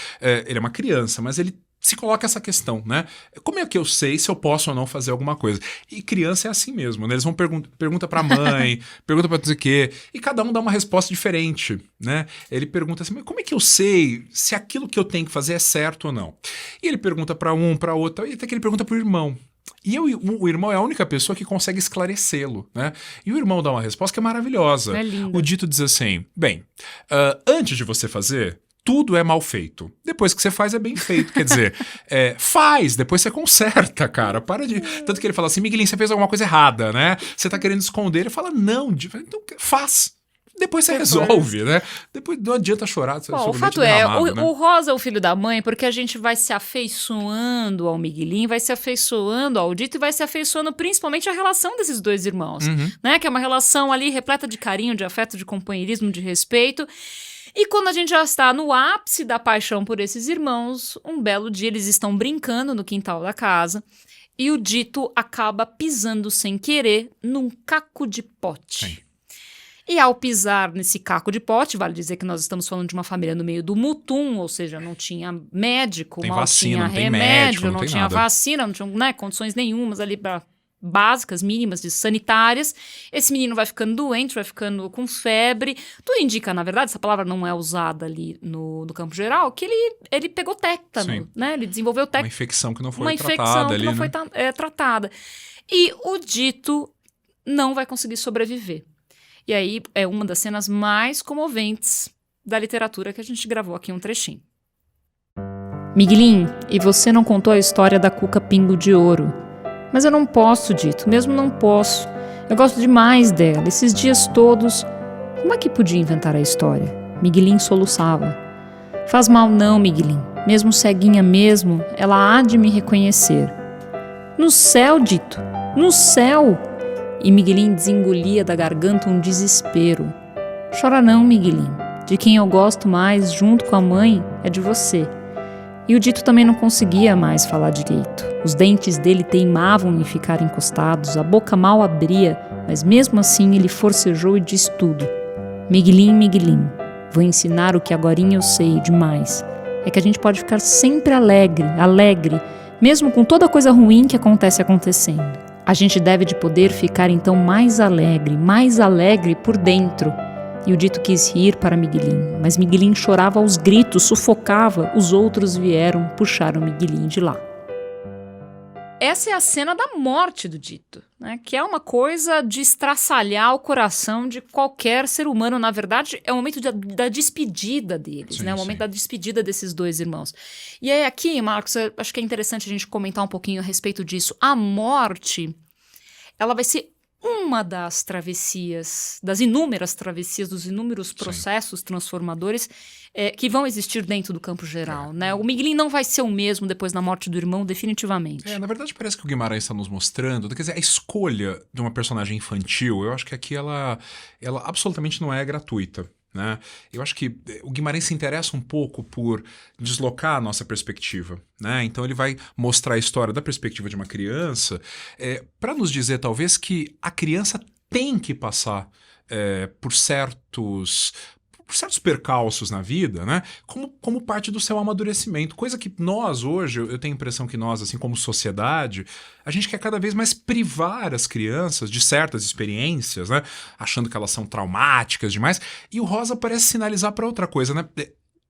ele é uma criança, mas ele se coloca essa questão, né? Como é que eu sei se eu posso ou não fazer alguma coisa? E criança é assim mesmo, né? Eles vão pergunta pra mãe, pergunta pra dizer o quê, e cada um dá uma resposta diferente, né? Ele pergunta assim, mas como é que eu sei se aquilo que eu tenho que fazer é certo ou não? E ele pergunta pra um, pra outro, e até que ele pergunta pro irmão. E o irmão é a única pessoa que consegue esclarecê-lo, né? E o irmão dá uma resposta que é maravilhosa.
É lindo.
O dito diz assim, bem, antes de você fazer... Tudo é mal feito. Depois que você faz, é bem feito. Quer dizer, faz, depois você conserta, cara. Para de... Tanto que ele fala assim, Miguelinho, você fez alguma coisa errada, né? Você tá querendo esconder. Ele fala, não, então faz. Depois você resolve, né? Depois não adianta chorar.
Bom, o fato o Rosa é o filho da mãe porque a gente vai se afeiçoando ao Miguelinho, vai se afeiçoando ao Dito e vai se afeiçoando principalmente à relação desses dois irmãos, né? Que é uma relação ali repleta de carinho, de afeto, de companheirismo, de respeito. E quando a gente já está no ápice da paixão por esses irmãos, um belo dia eles estão brincando no quintal da casa e o Dito acaba pisando sem querer num caco de pote.
Sim.
E ao pisar nesse caco de pote, vale dizer que nós estamos falando de uma família no meio do mutum, ou seja, não tinha médico,
tem
mal
vacina,
tinha
não tem
remédio,
médico,
não tinha
nada.
vacina, não tinha, né, condições nenhumas ali para básicas, mínimas, de sanitárias. Esse menino vai ficando doente, vai ficando com febre. Tudo indica, na verdade, essa palavra não é usada ali no campo geral, que ele pegou tétano, né? Ele desenvolveu tétano.
Uma infecção que não foi
tratada. Uma infecção que não foi tratada. E o Dito não vai conseguir sobreviver. E aí é uma das cenas mais comoventes da literatura que a gente gravou aqui um trechinho. Miguelinho, e você não contou a história da Cuca Pingo de Ouro. Mas eu não posso, Dito, mesmo não posso. Eu gosto demais dela, esses dias todos. Como é que podia inventar a história? Miguelinho soluçava. Faz mal não, Miguelinho. Mesmo ceguinha mesmo, ela há de me reconhecer. No céu, Dito, no céu! E Miguelinho desengolia da garganta um desespero. Chora não, Miguelinho. De quem eu gosto mais, junto com a mãe, é de você. E o Dito também não conseguia mais falar direito. Os dentes dele teimavam em ficar encostados, a boca mal abria, mas mesmo assim ele forcejou e disse tudo. Miguelinho, Miguelinho, vou ensinar o que agorinha eu sei demais. É que a gente pode ficar sempre alegre, mesmo com toda coisa ruim que acontece acontecendo. A gente deve de poder ficar então mais alegre por dentro. E o Dito quis rir para Miguelinho, mas Miguelinho chorava aos gritos, sufocava. Os outros vieram, puxaram Miguelinho de lá. Essa é a cena da morte do Dito, né? Que é uma coisa de estraçalhar o coração de qualquer ser humano. Na verdade, é o momento da despedida deles,
sim,
né? O momento da despedida desses dois irmãos. E aí aqui, Marcos, eu acho que é interessante a gente comentar um pouquinho a respeito disso. A morte, ela vai ser uma das travessias, das inúmeras travessias, dos inúmeros processos transformadores que vão existir dentro do campo geral, né? O Miguelinho não vai ser o mesmo depois da morte do irmão, definitivamente.
Na verdade, parece que o Guimarães está nos mostrando, quer dizer, a escolha de uma personagem infantil, eu acho que aqui ela absolutamente não é gratuita. Né? Eu acho que o Guimarães se interessa um pouco por deslocar a nossa perspectiva, né? Então ele vai mostrar a história da perspectiva de uma criança para nos dizer talvez que a criança tem que passar por certos percalços na vida, né? Como parte do seu amadurecimento. Coisa que nós hoje, eu tenho a impressão que nós, assim como sociedade, a gente quer cada vez mais privar as crianças de certas experiências, né? Achando que elas são traumáticas demais. E o Rosa parece sinalizar para outra coisa, né?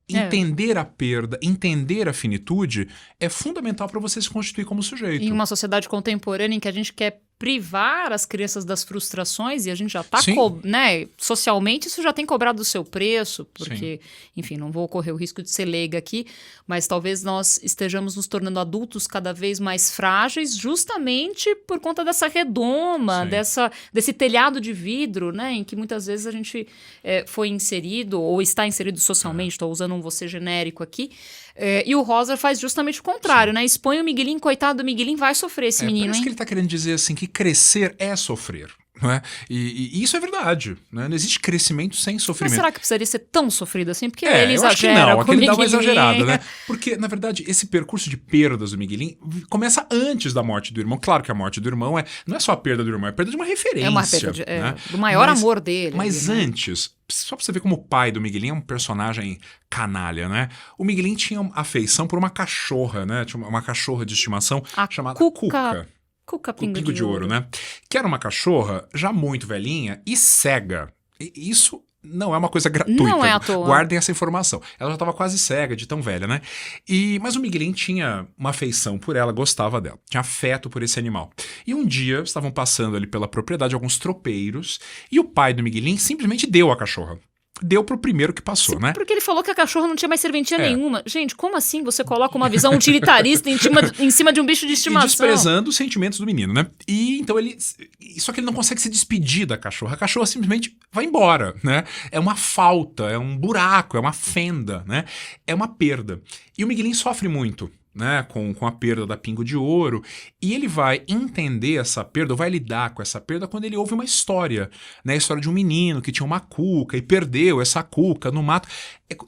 Entender a perda, entender a finitude é fundamental para você se constituir como sujeito.
Em uma sociedade contemporânea em que a gente quer privar as crianças das frustrações, e a gente já está,
Sim.
né, socialmente isso já tem cobrado o seu preço, porque,
Sim.
enfim, não vou correr o risco de ser leiga aqui, mas talvez nós estejamos nos tornando adultos cada vez mais frágeis, justamente por conta dessa redoma, desse telhado de vidro, né, em que muitas vezes a gente foi inserido, ou está inserido socialmente, estou usando um você genérico aqui, e o Rosa faz justamente o contrário, né, expõe o Miguelinho, coitado do Miguelinho, vai sofrer esse menino,
parece
hein?
que ele tá querendo dizer assim que crescer é sofrer. Não é? E isso é verdade. Né? Não existe crescimento sem sofrimento.
Mas será que precisaria ser tão sofrido assim? Porque ele exagera.
Eu acho que não, aqui ele dá uma
Miguelinho.
exagerada, né? Porque, na verdade, esse percurso de perdas do Miguelinho começa antes da morte do irmão. Claro que a morte do irmão não é só a perda do irmão, é a perda de uma referência.
É uma perda
né?
do maior amor dele.
Mas
ali, né?
antes, só pra você ver como o pai do Miguelinho é um personagem canalha, né? O Miguelinho tinha afeição por uma cachorra, né? Tinha uma cachorra de estimação chamada Cuca.
Cuca
Pingo de Ouro, né? Que era uma cachorra já muito velhinha e cega. E isso não é uma coisa gratuita.
Não é à toa.
Guardem essa informação. Ela já estava quase cega, de tão velha, né? Mas o Miguelinho tinha uma afeição por ela, gostava dela. Tinha afeto por esse animal. E um dia, estavam passando ali pela propriedade alguns tropeiros e o pai do Miguelinho simplesmente deu a cachorra. Deu pro primeiro que passou,
Sim,
né?
porque ele falou que a cachorra não tinha mais serventia nenhuma. Gente, como assim você coloca uma visão utilitarista em cima de um bicho de estimação?
E desprezando os sentimentos do menino, né? E então só que ele não consegue se despedir da cachorra. A cachorra simplesmente vai embora, né? É uma falta, é um buraco, é uma fenda, né? É uma perda. E o Miguelinho sofre muito, né, com a perda da Pingo de Ouro, e ele vai entender essa perda, ou vai lidar com essa perda quando ele ouve uma história, né, a história de um menino que tinha uma cuca e perdeu essa cuca no mato.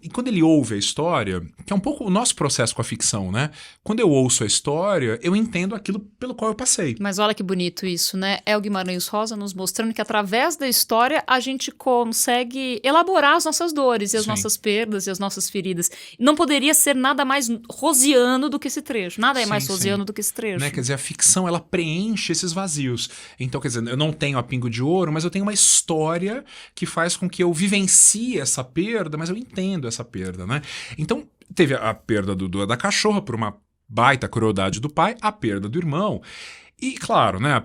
E quando ele ouve a história, que é um pouco o nosso processo com a ficção, né, quando eu ouço a história, eu entendo aquilo pelo qual eu passei.
Mas olha que bonito isso, né? É o Guimarães Rosa nos mostrando que através da história a gente consegue elaborar as nossas dores e as nossas perdas e as nossas feridas. Não poderia ser nada mais rosiano do que esse trecho. Nada é mais rosiano do que esse trecho.
Né? Quer dizer, a ficção, ela preenche esses vazios. Então, quer dizer, eu não tenho a Pingo de Ouro, mas eu tenho uma história que faz com que eu vivencie essa perda, mas eu entendo essa perda, né? Então, teve a perda da cachorra por uma baita crueldade do pai, a perda do irmão. E, claro, né?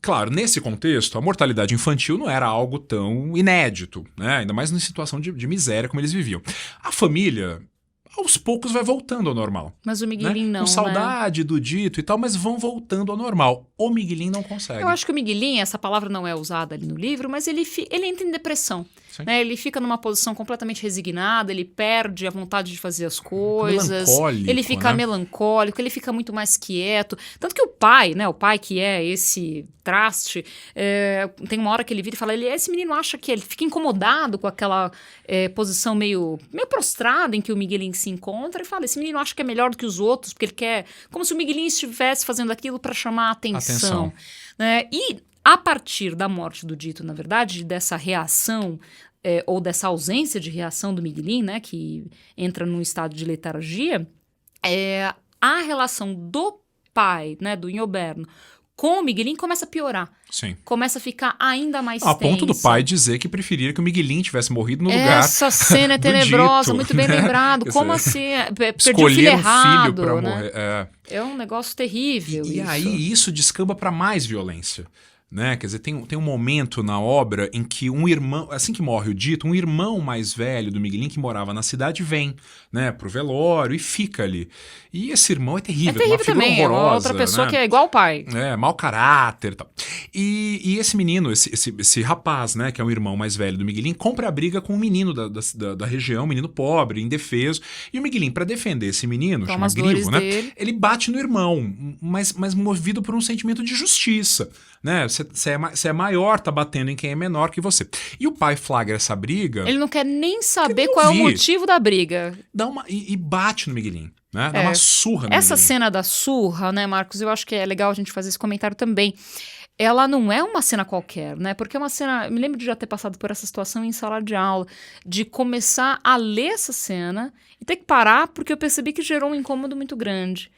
Claro, nesse contexto, a mortalidade infantil não era algo tão inédito, né? Ainda mais na situação de miséria como eles viviam. A família, aos poucos, vai voltando ao normal.
Mas o Miguelinho não,
com saudade do dito e tal, mas vão voltando ao normal. O Miguelinho não consegue.
Eu acho que o Miguelinho, essa palavra não é usada ali no livro, mas ele entra em depressão. Né? Ele fica numa posição completamente resignada, ele perde a vontade de fazer as coisas. Ele fica melancólico, ele fica muito mais quieto. Tanto que o pai, né? O pai que é esse traste, tem uma hora que ele vira e fala, esse menino acha que ele fica incomodado com aquela posição meio prostrada em que o Miguelinho se encontra e fala, esse menino acha que é melhor do que os outros, porque ele quer, como se o Miguelinho estivesse fazendo aquilo para chamar a atenção. Né? E a partir da morte do Dito, na verdade, dessa reação ou dessa ausência de reação do Miguelinho, né, que entra num estado de letargia, a relação do pai, né, do Inhoberno, com o Miguelinho começa a piorar.
Sim.
Começa a ficar ainda mais tensa.
A ponto do pai dizer que preferia que o Miguelinho tivesse morrido no lugar.
Essa cena é tenebrosa,
Dito,
muito bem lembrado. Como assim? Perdi o filho errado,
filho pra
né?
morrer.
É um negócio terrível.
E aí isso descamba para mais violência. Né? Quer dizer, tem um momento na obra em que um irmão, assim que morre o Dito, um irmão mais velho do Miguelinho que morava na cidade vem, né, pro velório e fica ali. E esse irmão é terrível, uma figura
também,
horrorosa.
É outra pessoa, né? Que é igual o pai.
Mau caráter e tal. E esse menino, esse rapaz, né, que é um irmão mais velho do Miguelinho, compra a briga com um menino da região, um menino pobre, indefeso. E o Miguelinho, para defender esse menino, chama Grivo, né, ele bate no irmão, mas movido por um sentimento de justiça. Né? Você é maior, tá batendo em quem é menor que você. E o pai flagra essa briga.
Ele não quer nem saber qual é o motivo da briga.
E bate no Miguelinho. Né? Dá uma surra no
Essa
Miguelinho.
cena da surra, né, Marcos? Eu acho que é legal a gente fazer esse comentário também. Ela não é uma cena qualquer, né? Porque é uma cena... Eu me lembro de já ter passado por essa situação em sala de aula, de começar a ler essa cena e ter que parar porque eu percebi que gerou um incômodo muito grande.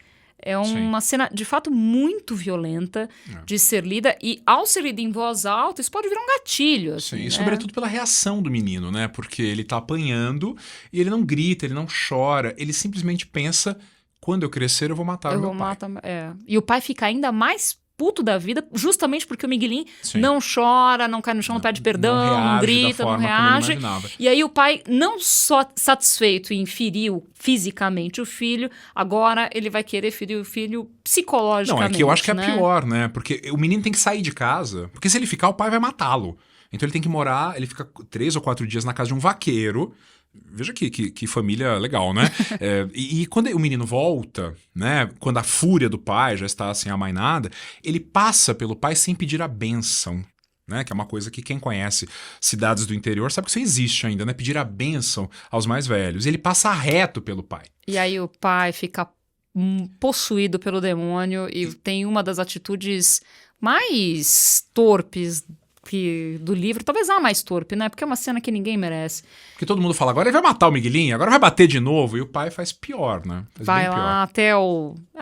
É uma cena, de fato, muito violenta de ser lida. E, ao ser lida em voz alta, isso pode virar um gatilho. Assim,
e sobretudo pela reação do menino, né? Porque ele tá apanhando e ele não grita, ele não chora. Ele simplesmente pensa, quando eu crescer, eu vou matar o meu pai.
E o pai fica ainda mais puto da vida, justamente porque o Miguelin não chora, não cai no chão, não pede perdão, não grita, não reage. E aí o pai, não só satisfeito em ferir fisicamente o filho, agora ele vai querer ferir o filho psicologicamente.
Não, é que eu acho que é pior, né? Porque o menino tem que sair de casa, porque se ele ficar, o pai vai matá-lo. Então ele tem que morar, ele fica 3 ou 4 dias na casa de um vaqueiro. Veja que família legal, né? E quando o menino volta, né? Quando a fúria do pai já está assim amainada, ele passa pelo pai sem pedir a bênção, né? Que é uma coisa que quem conhece cidades do interior sabe que isso existe ainda, né? Pedir a bênção aos mais velhos. Ele passa reto pelo pai.
E aí o pai fica possuído pelo demônio e tem uma das atitudes mais torpes do livro, talvez a mais torpe, né? Porque é uma cena que ninguém merece.
Porque todo mundo fala, agora ele vai matar o Miguelinho, agora vai bater de novo. E o pai faz pior, né?
Vai lá até é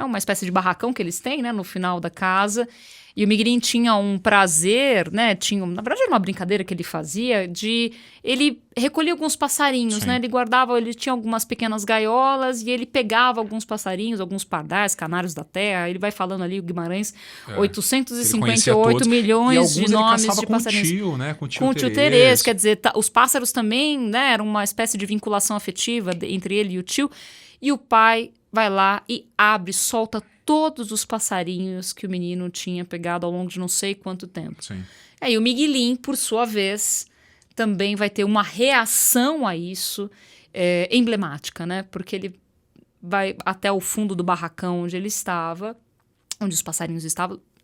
uma espécie de barracão que eles têm, né? No final da casa. E o Miguelin tinha um prazer, né? Na verdade, era uma brincadeira que ele fazia ele recolhia alguns passarinhos, né? Ele tinha algumas pequenas gaiolas e ele pegava alguns passarinhos, alguns pardais, canários da terra. Ele vai falando ali, o Guimarães, 858 milhões de nomes de passarinhos.
Com o tio, né? Com
o tio Terês. Quer dizer, os pássaros também, né? Era uma espécie de vinculação afetiva entre ele e o tio. E o pai vai lá e solta todos os passarinhos que o menino tinha pegado ao longo de não sei quanto tempo. Aí o Miguelin, por sua vez, também vai ter uma reação a isso emblemática, né? Porque ele vai até o fundo do barracão onde ele estava, onde os passarinhos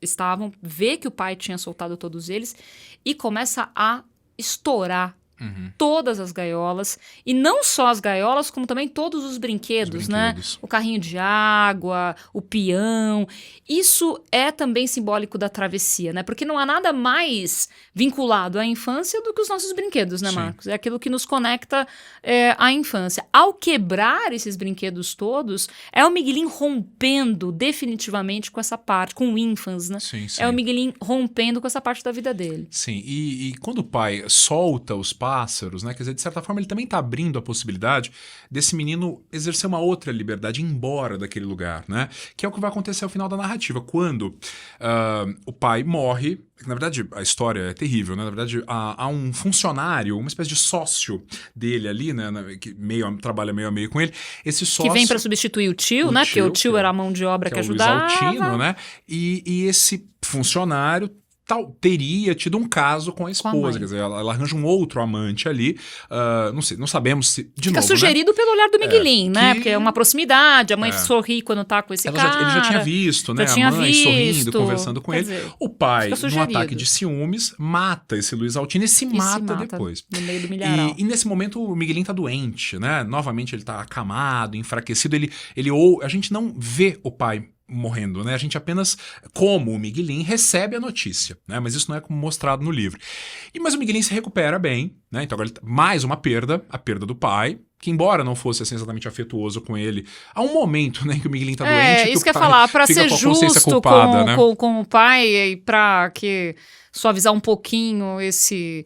estavam, vê que o pai tinha soltado todos eles e começa a estourar todas as gaiolas, e não só as gaiolas, como também todos os brinquedos, né? O carrinho de água, o peão. Isso é também simbólico da travessia, né? Porque não há nada mais vinculado à infância do que os nossos brinquedos, né, Marcos? É aquilo que nos conecta à infância. Ao quebrar esses brinquedos todos, é o Miguelin rompendo definitivamente com essa parte, com o infans, né? É o Miguelin rompendo com essa parte da vida dele.
Sim, e quando o pai solta os pássaros, né? Quer dizer, de certa forma, ele também está abrindo a possibilidade desse menino exercer uma outra liberdade, ir embora daquele lugar, né? Que é o que vai acontecer ao final da narrativa. Quando o pai morre, na verdade, a história é terrível, né? Na verdade, há um funcionário, uma espécie de sócio dele ali, né? Que trabalha meio a meio com ele. Esse sócio...
Que vem para substituir o tio, né? Porque o tio era a mão de obra que ajudava.
Luiz Altino, né? E esse funcionário teria tido um caso com a esposa, quer dizer, ela arranja um outro amante ali, não sabemos se,
Fica sugerido pelo olhar do Miguelin, né? Porque é uma proximidade, a mãe sorri quando tá com esse cara.
Ele já tinha visto, né? A mãe sorrindo, conversando com ele. Dizer, o pai, num ataque de ciúmes, mata esse Luiz Altino e se mata depois.
No meio do milharal.
E nesse momento o Miguelin tá doente, né? Novamente ele tá acamado, enfraquecido, a gente não vê o pai morrendo, né? A gente apenas, como o Miguelin, recebe a notícia, né? Mas isso não é como mostrado no livro. Mas o Miguelin se recupera bem, né? Então agora mais uma perda, a perda do pai, que embora não fosse assim, exatamente afetuoso com ele, há um momento, né, que o Miguelin tá doente,
isso que eu ia falar, pra ser justo culpada, né? com o pai e pra suavizar um pouquinho esse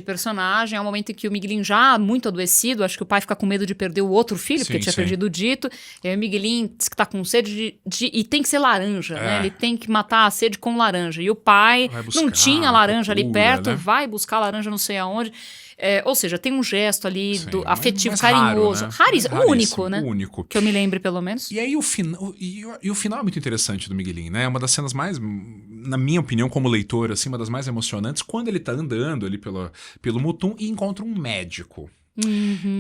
personagem, é um momento em que o Miguelin já muito adoecido, acho que o pai fica com medo de perder o outro filho, porque tinha perdido o Dito, e aí o Miguelin diz que tá com sede e tem que ser laranja, né? Ele tem que matar a sede com laranja. E o pai não tinha laranja ali perto, né? Vai buscar laranja não sei aonde. Ou seja, tem um gesto ali afetivo, carinhoso. Raro, né? Único, né?
Único.
Que eu me lembre, pelo menos.
E aí o final é muito interessante do Miguelin, né? É uma das cenas mais, na minha opinião, como leitor, assim, uma das mais emocionantes, quando ele tá andando ali pelo Mutum e encontra um médico.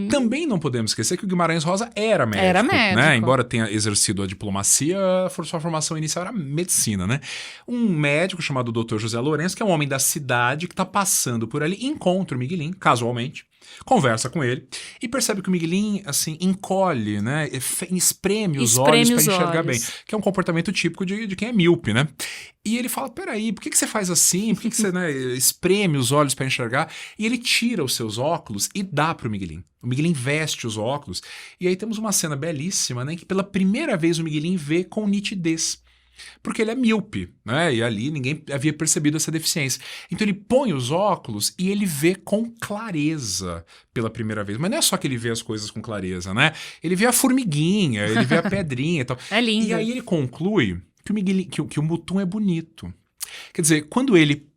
Também não podemos esquecer que o Guimarães Rosa era médico. Né? Embora tenha exercido a diplomacia, sua formação inicial era medicina, né? Um médico chamado Dr. José Lourenço, que é um homem da cidade que está passando por ali, encontra o Miguelin, casualmente, conversa com ele e percebe que o Miguelin, assim, encolhe, né? Espreme os olhos para enxergar bem, que é um comportamento típico de quem é míope, né? E ele fala, peraí, por que você faz assim? Por que você, né, espreme os olhos para enxergar? E ele tira os seus óculos e dá pro Miguelin. O Miguelin veste os óculos. E aí temos uma cena belíssima, né? Que pela primeira vez o Miguelin vê com nitidez. Porque ele é míope, né? E ali ninguém havia percebido essa deficiência. Então ele põe os óculos e ele vê com clareza pela primeira vez. Mas não é só que ele vê as coisas com clareza, né? Ele vê a formiguinha, ele vê a pedrinha e tal.
É lindo.
E aí ele conclui que o Mutum é bonito. Quer dizer, quando ele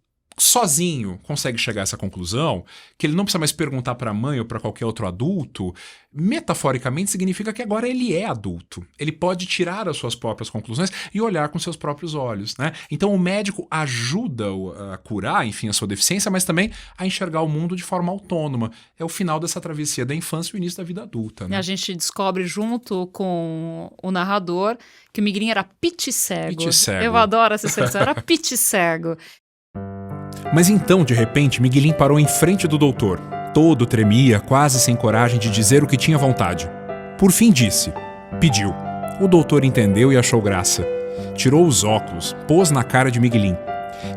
sozinho consegue chegar a essa conclusão, que ele não precisa mais perguntar para a mãe ou para qualquer outro adulto, metaforicamente significa que agora ele é adulto. Ele pode tirar as suas próprias conclusões e olhar com seus próprios olhos, né? Então o médico ajuda-o a curar, enfim, a sua deficiência, mas também a enxergar o mundo de forma autônoma. É o final dessa travessia da infância e o início da vida adulta, né?
E a gente descobre junto com o narrador que o Miguelinho era pit cego. Eu adoro essa expressão, era pit cego.
Mas então, de repente, Miguelinho parou em frente do doutor. Todo tremia, quase sem coragem de dizer o que tinha vontade. Por fim disse. Pediu. O doutor entendeu e achou graça. Tirou os óculos, pôs na cara de Miguelinho.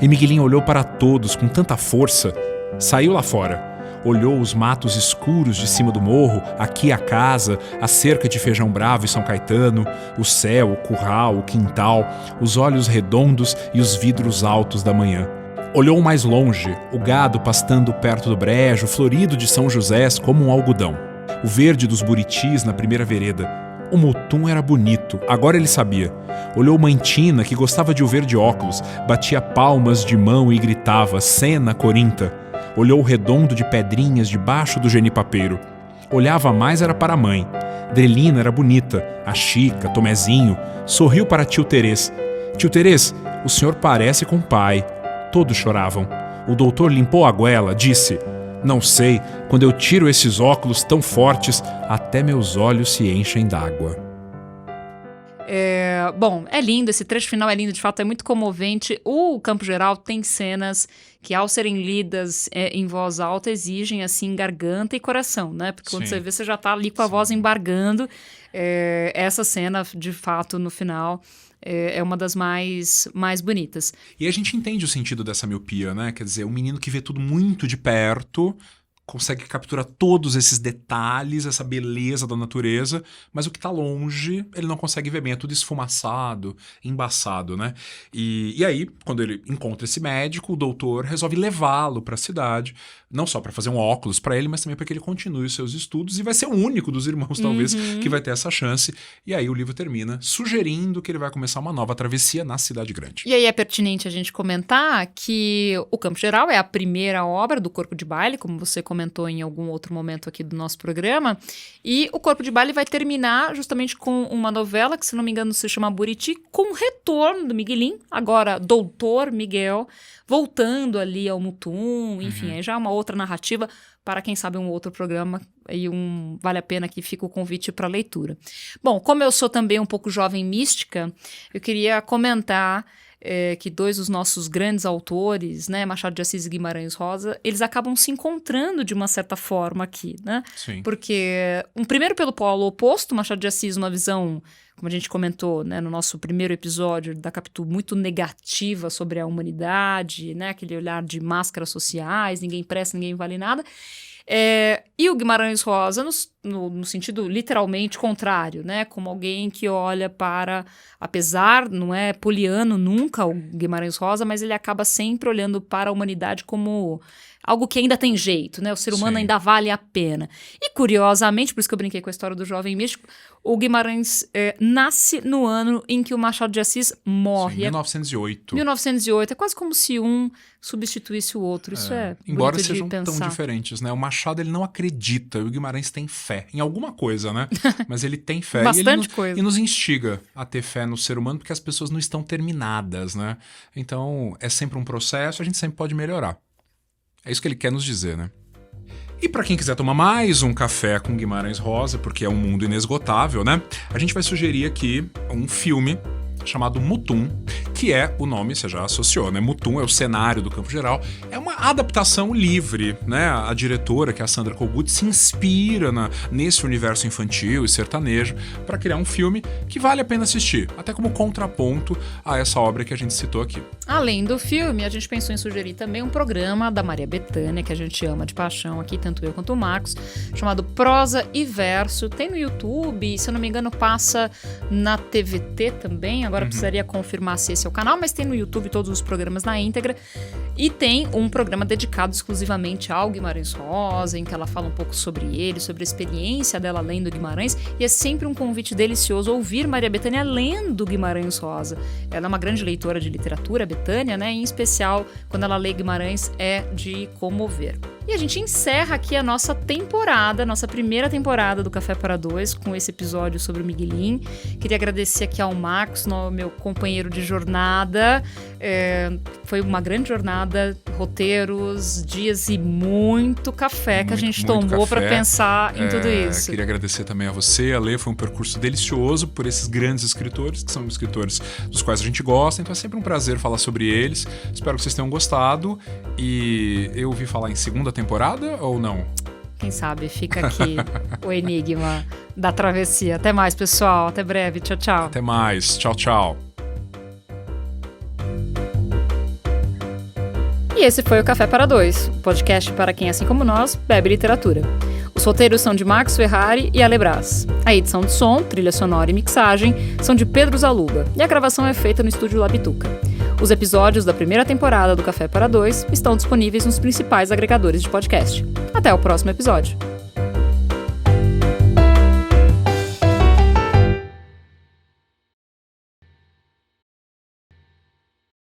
E Miguelinho olhou para todos com tanta força. Saiu lá fora. Olhou os matos escuros de cima do morro, aqui a casa, a cerca de Feijão Bravo e São Caetano, o céu, o curral, o quintal, os olhos redondos e os vidros altos da manhã. Olhou mais longe, o gado pastando perto do brejo, florido de São José como um algodão. O verde dos buritis na primeira vereda. O Mutum era bonito, agora ele sabia. Olhou Mantina, que gostava de o ver de óculos, batia palmas de mão e gritava, Sena, Corinta. Olhou o redondo de pedrinhas debaixo do genipapeiro. Olhava mais era para a mãe. Drelina era bonita, a Chica, Tomezinho. Sorriu para tio Terês. Tio Terês, o senhor parece com o pai. Todos choravam. O doutor limpou a goela, disse, não sei, quando eu tiro esses óculos tão fortes, até meus olhos se enchem d'água.
Bom, é lindo, esse trecho final é lindo, de fato é muito comovente. O Campo Geral tem cenas que, ao serem lidas em voz alta, exigem, assim, garganta e coração, né? Porque quando você vê, você já tá ali com a voz embargando. Essa cena, de fato, no final... é uma das mais bonitas.
E a gente entende o sentido dessa miopia, né? Quer dizer, um menino que vê tudo muito de perto, consegue capturar todos esses detalhes, essa beleza da natureza, mas o que está longe, ele não consegue ver bem, é tudo esfumaçado, embaçado, né? E aí, quando ele encontra esse médico, o doutor resolve levá-lo para a cidade, não só para fazer um óculos para ele, mas também para que ele continue os seus estudos e vai ser o único dos irmãos, talvez, que vai ter essa chance. E aí o livro termina sugerindo que ele vai começar uma nova travessia na cidade grande.
E aí é pertinente a gente comentar que o Campo Geral é a primeira obra do Corpo de Baile, como você comentou em algum outro momento aqui do nosso programa, e o Corpo de Baile vai terminar justamente com uma novela que, se não me engano, se chama Buriti, com o retorno do Miguelinho, agora Doutor Miguel, voltando ali ao Mutum, enfim, é já uma outra narrativa para, quem sabe, um outro programa, e vale a pena que fica o convite para leitura. Bom, como eu sou também um pouco jovem mística, eu queria comentar que dois dos nossos grandes autores, né, Machado de Assis e Guimarães Rosa, eles acabam se encontrando de uma certa forma aqui, né?
Sim.
Porque, primeiro pelo polo oposto, Machado de Assis, uma visão, como a gente comentou, né, no nosso primeiro episódio da Capitu, muito negativa sobre a humanidade, né, aquele olhar de máscaras sociais, ninguém presta, ninguém vale nada. E o Guimarães Rosa no sentido literalmente contrário, né? Como alguém que olha para, apesar, não é poliano nunca o Guimarães Rosa, mas ele acaba sempre olhando para a humanidade como algo que ainda tem jeito, né? O ser humano ainda vale a pena. E, curiosamente, por isso que eu brinquei com a história do jovem místico, o Guimarães nasce no ano em que o Machado de Assis morre.
Sim, 1908.
1908. É quase como se um substituísse o outro. Isso é
embora
bonito
sejam
de pensar.
tão diferentes, né? O Machado, ele não acredita, e o Guimarães tem fé em alguma coisa, né? Mas ele tem fé.
Bastante coisa.
E nos instiga a ter fé no ser humano, porque as pessoas não estão terminadas, né? Então, é sempre um processo, a gente sempre pode melhorar. É isso que ele quer nos dizer, né? E para quem quiser tomar mais um café com Guimarães Rosa, porque é um mundo inesgotável, né? A gente vai sugerir aqui um filme chamado Mutum, que é o nome, você já associou, né? Mutum é o cenário do Campo Geral. É uma adaptação livre, né? A diretora, que é a Sandra Kogut, se inspira nesse universo infantil e sertanejo para criar um filme que vale a pena assistir, até como contraponto a essa obra que a gente citou aqui.
Além do filme, a gente pensou em sugerir também um programa da Maria Bethânia, que a gente ama de paixão aqui, tanto eu quanto o Marcos, chamado Prosa e Verso. Tem no YouTube, se eu não me engano, passa na TVT também. Agora precisaria confirmar se esse é o canal, mas tem no YouTube todos os programas na íntegra. E tem um programa dedicado exclusivamente ao Guimarães Rosa, em que ela fala um pouco sobre ele, sobre a experiência dela lendo Guimarães, e é sempre um convite delicioso ouvir Maria Bethânia lendo Guimarães Rosa. Ela é uma grande leitora de literatura, Bethânia, né? Em especial, quando ela lê Guimarães, é de comover. E a gente encerra aqui a nossa temporada, nossa primeira temporada do Café para Dois, com esse episódio sobre o Miguelín. Queria agradecer aqui ao Max, meu companheiro de jornada. Foi uma grande jornada, roteiros, dias e muito café que a gente tomou para pensar em tudo isso.
Queria agradecer também a você, a Lê. Foi um percurso delicioso por esses grandes escritores, que são escritores dos quais a gente gosta, então é sempre um prazer falar sobre eles. Espero que vocês tenham gostado. E eu ouvi falar em segunda temporada ou não?
Quem sabe, fica aqui o enigma da travessia. Até mais, pessoal. Até breve. Tchau, tchau.
Até mais. Tchau, tchau.
E esse foi o Café para Dois, podcast para quem, assim como nós, bebe literatura. Os roteiros são de Max Ferrari e Ale Brás. A edição de som, trilha sonora e mixagem são de Pedro Zaluga, e a gravação é feita no estúdio Labituca. Os episódios da primeira temporada do Café para Dois estão disponíveis nos principais agregadores de podcast. Até o próximo episódio.